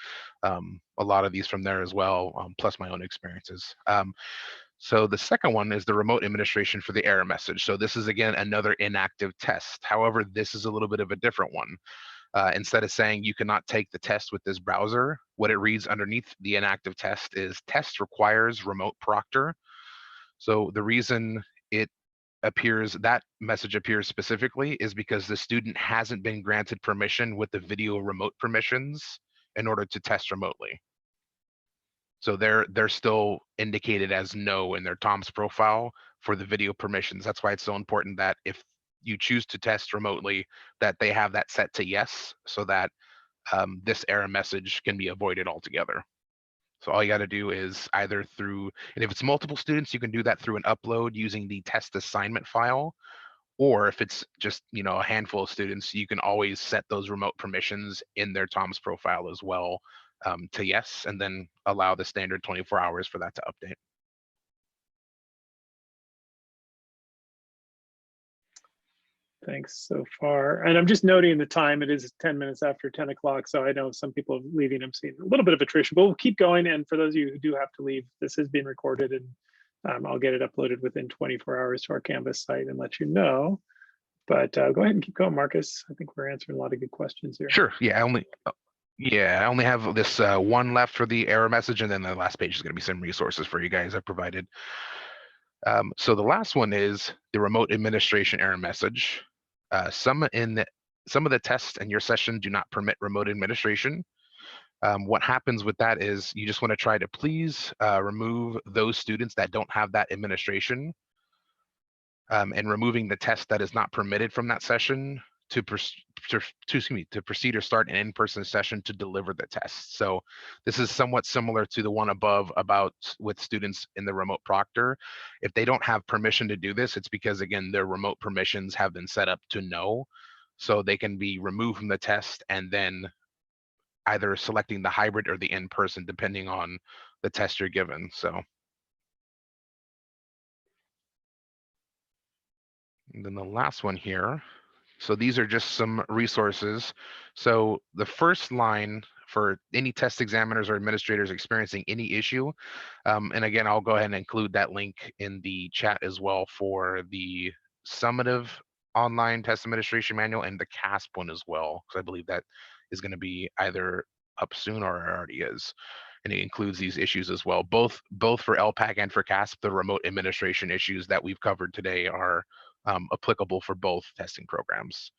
a lot of these from there as well, plus my own experiences. So the second one is the remote administration for the error message. So this is, again, another inactive test. However, this is a little bit of a different one. Instead of saying you cannot take the test with this browser, what it reads underneath the inactive test is test requires remote proctor. So the reason that message appears specifically is because the student hasn't been granted permission with the video remote permissions in order to test remotely. So they're still indicated as no in their TOMS profile for the video permissions. That's why it's so important that if you choose to test remotely, that they have that set to yes, so that this error message can be avoided altogether. So all you got to do is either through, and if it's multiple students, you can do that through an upload using the test assignment file. Or if it's just, you know, a handful of students, you can always set those remote permissions in their TOMS profile as well to yes, and then allow the standard 24 hours for that to update. Thanks so far. And I'm just noting the time. It is 10 minutes after 10 o'clock. So I know some people are leaving. I'm seeing a little bit of attrition, but we'll keep going. And for those of you who do have to leave, this has been recorded, and I'll get it uploaded within 24 hours to our Canvas site and let you know. But go ahead and keep going, Marcus. I think we're answering a lot of good questions here. Sure. Yeah, I only have this one left for the error message, and then the last page is going to be some resources for you guys I've provided. So the last one is the remote administration error message. Some of the tests in your session do not permit remote administration. What happens with that is you just want to try to please remove those students that don't have that administration, and removing the test that is not permitted from that session to proceed or start an in-person session to deliver the test. So this is somewhat similar to the one above about with students in the remote proctor. If they don't have permission to do this, it's because, again, their remote permissions have been set up to no. So they can be removed from the test and then either selecting the hybrid or the in-person, depending on the test you're given. So. And then the last one here. So these are just some resources. So the first line for any test examiners or administrators experiencing any issue, and again, I'll go ahead and include that link in the chat as well for the summative online test administration manual and the CAASPP one as well, because I believe that is going to be either up soon or already is. And it includes these issues as well. Both for ELPAC and for CAASPP, the remote administration issues that we've covered today are applicable for both testing programs.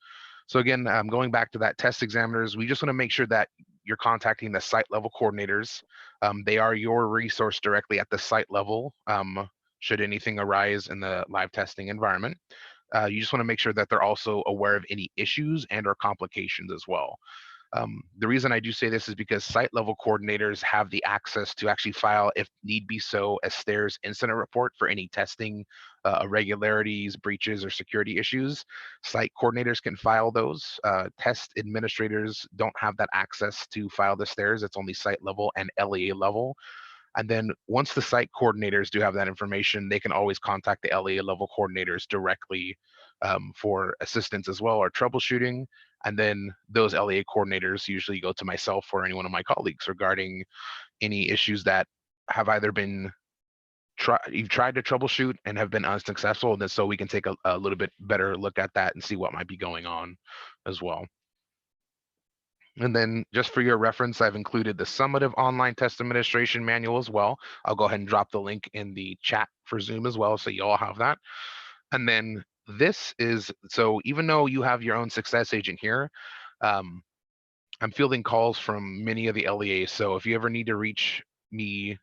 So again, going back to that test examiners, we just want to make sure that you're contacting the site level coordinators. They are your resource directly at the site level should anything arise in the live testing environment. You just want to make sure that they're also aware of any issues and or complications as well. The reason I do say this is because site level coordinators have the access to actually file, if need be so, a STARS incident report for any testing irregularities, breaches, or security issues. Site coordinators can file those. Test administrators don't have that access to file the STARS. It's only site level and LEA level. And then once the site coordinators do have that information, they can always contact the LEA level coordinators directly for assistance as well, or troubleshooting. And then those LEA coordinators usually go to myself or any one of my colleagues regarding any issues that have either been you've tried to troubleshoot and have been unsuccessful, and then so we can take a little bit better look at that and see what might be going on as well. And then just for your reference, I've included the summative online test administration manual as well. I'll go ahead and drop the link in the chat for Zoom as well, so you all have that. And then this is, so even though you have your own success agent here, I'm fielding calls from many of the LEAs. So if you ever need to reach me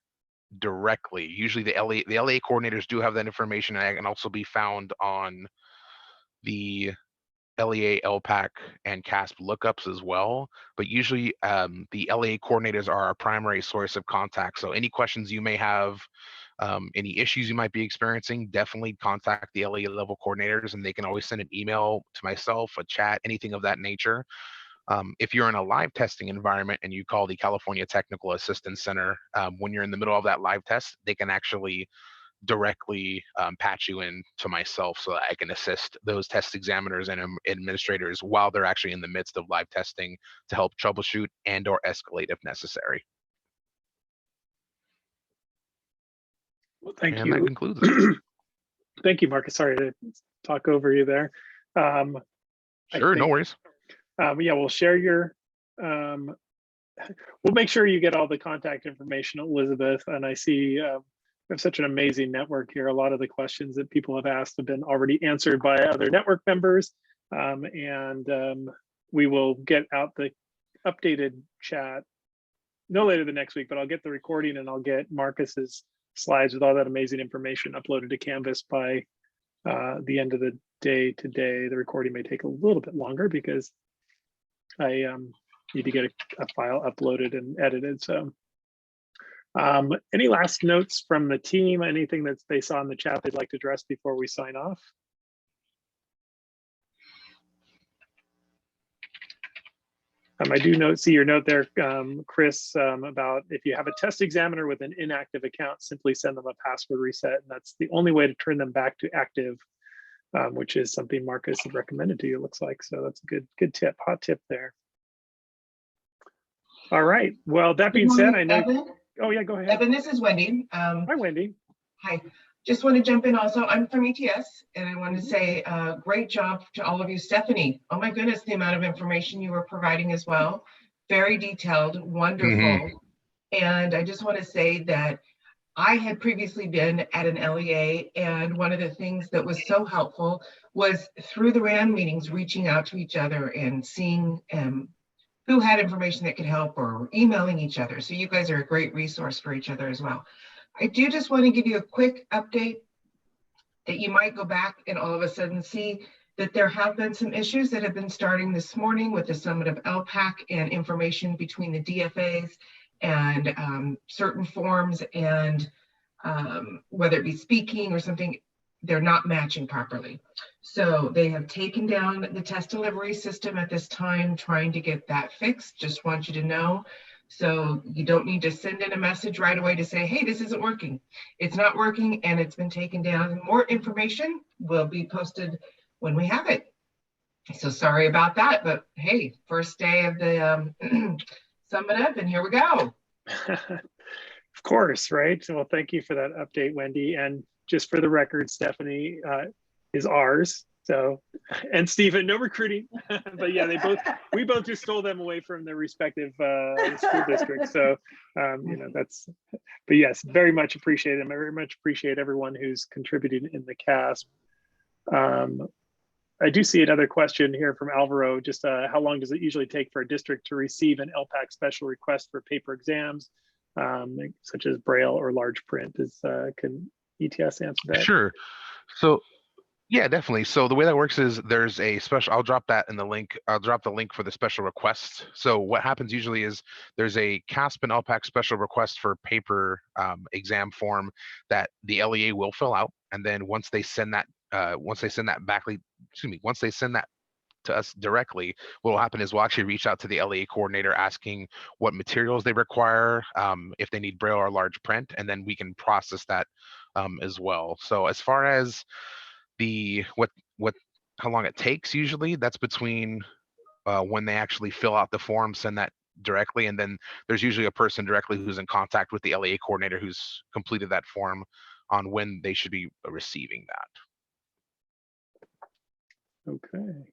directly, usually the LEA coordinators do have that information, and I can also be found on the LEA, ELPAC, and CAASPP lookups as well. But usually the LEA coordinators are our primary source of contact. So any questions you may have, any issues you might be experiencing, definitely contact the LEA level coordinators, and they can always send an email to myself, a chat, anything of that nature. If you're in a live testing environment and you call the California Technical Assistance Center, when you're in the middle of that live test, they can actually directly patch you in to myself so that I can assist those test examiners and administrators while they're actually in the midst of live testing to help troubleshoot and or escalate if necessary. Well, thank you. And that concludes it. Thank you, Marcus. Sorry to talk over you there. Sure, no worries. Yeah, we'll share your, we'll make sure you get all the contact information, Elizabeth. And I see we have such an amazing network here. A lot of the questions that people have asked have been already answered by other network members. We will get out the updated chat no later than next week, but I'll get the recording and I'll get Marcus's slides with all that amazing information uploaded to Canvas by the end of the day today. The recording may take a little bit longer because I need to get a file uploaded and edited. So any last notes from the team? Anything that they saw in the chat they'd like to address before we sign off? I do see your note there, Chris, about if you have a test examiner with an inactive account, simply send them a password reset. And that's the only way to turn them back to active, which is something Marcus had recommended to you, it looks like. So that's a good tip, hot tip there. All right. Well, that being said, I know. Evan? Oh, yeah, go ahead. Evan, this is Wendy. Hi, Wendy. Hi. Just want to jump in also. I'm from ETS, and I want to say great job to all of you. Stephanie, oh my goodness, the amount of information you were providing as well. Very detailed, wonderful. And I just want to say that I had previously been at an LEA, and one of the things that was so helpful was through the RAN meetings, reaching out to each other and seeing who had information that could help, or emailing each other. So you guys are a great resource for each other as well. I do just want to give you a quick update that you might go back and all of a sudden see that there have been some issues that have been starting this morning with the summit of ELPAC and information between the DFAs and certain forms, and whether it be speaking or something, they're not matching properly. So they have taken down the test delivery system at this time, trying to get that fixed. Just want you to know. So you don't need to send in a message right away to say, hey, this isn't working. It's not working and it's been taken down. More information will be posted when we have it. So sorry about that, but hey, first day of the summit up, and here we go. Of course, right? Well, thank you for that update, Wendy. And just for the record, Stephanie is ours. So, and Stephen, no recruiting, but yeah, we both just stole them away from their respective school districts. So, you know, but yes, very much appreciate it. I very much appreciate everyone who's contributed in the CAASPP. I do see another question here from Alvaro, just how long does it usually take for a district to receive an ELPAC special request for paper exams, such as Braille or large print? Can ETS answer that? Sure. So yeah, definitely. So the way that works is there's a special, I'll drop that in the link. I'll drop the link for the special request. So what happens usually is there's a CAASPP and ELPAC special request for paper exam form that the LEA will fill out. And then once they send that to us directly, what will happen is we'll actually reach out to the LEA coordinator asking what materials they require, if they need Braille or large print, and then we can process that as well. So as far as how long it takes, usually that's between when they actually fill out the form, send that directly, and then there's usually a person directly who's in contact with the LEA coordinator who's completed that form on when they should be receiving that. Okay,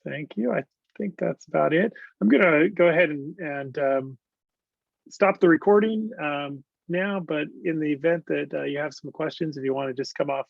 thank you. I think that's about it. I'm gonna go ahead and stop the recording now, but in the event that you have some questions, if you want to just come off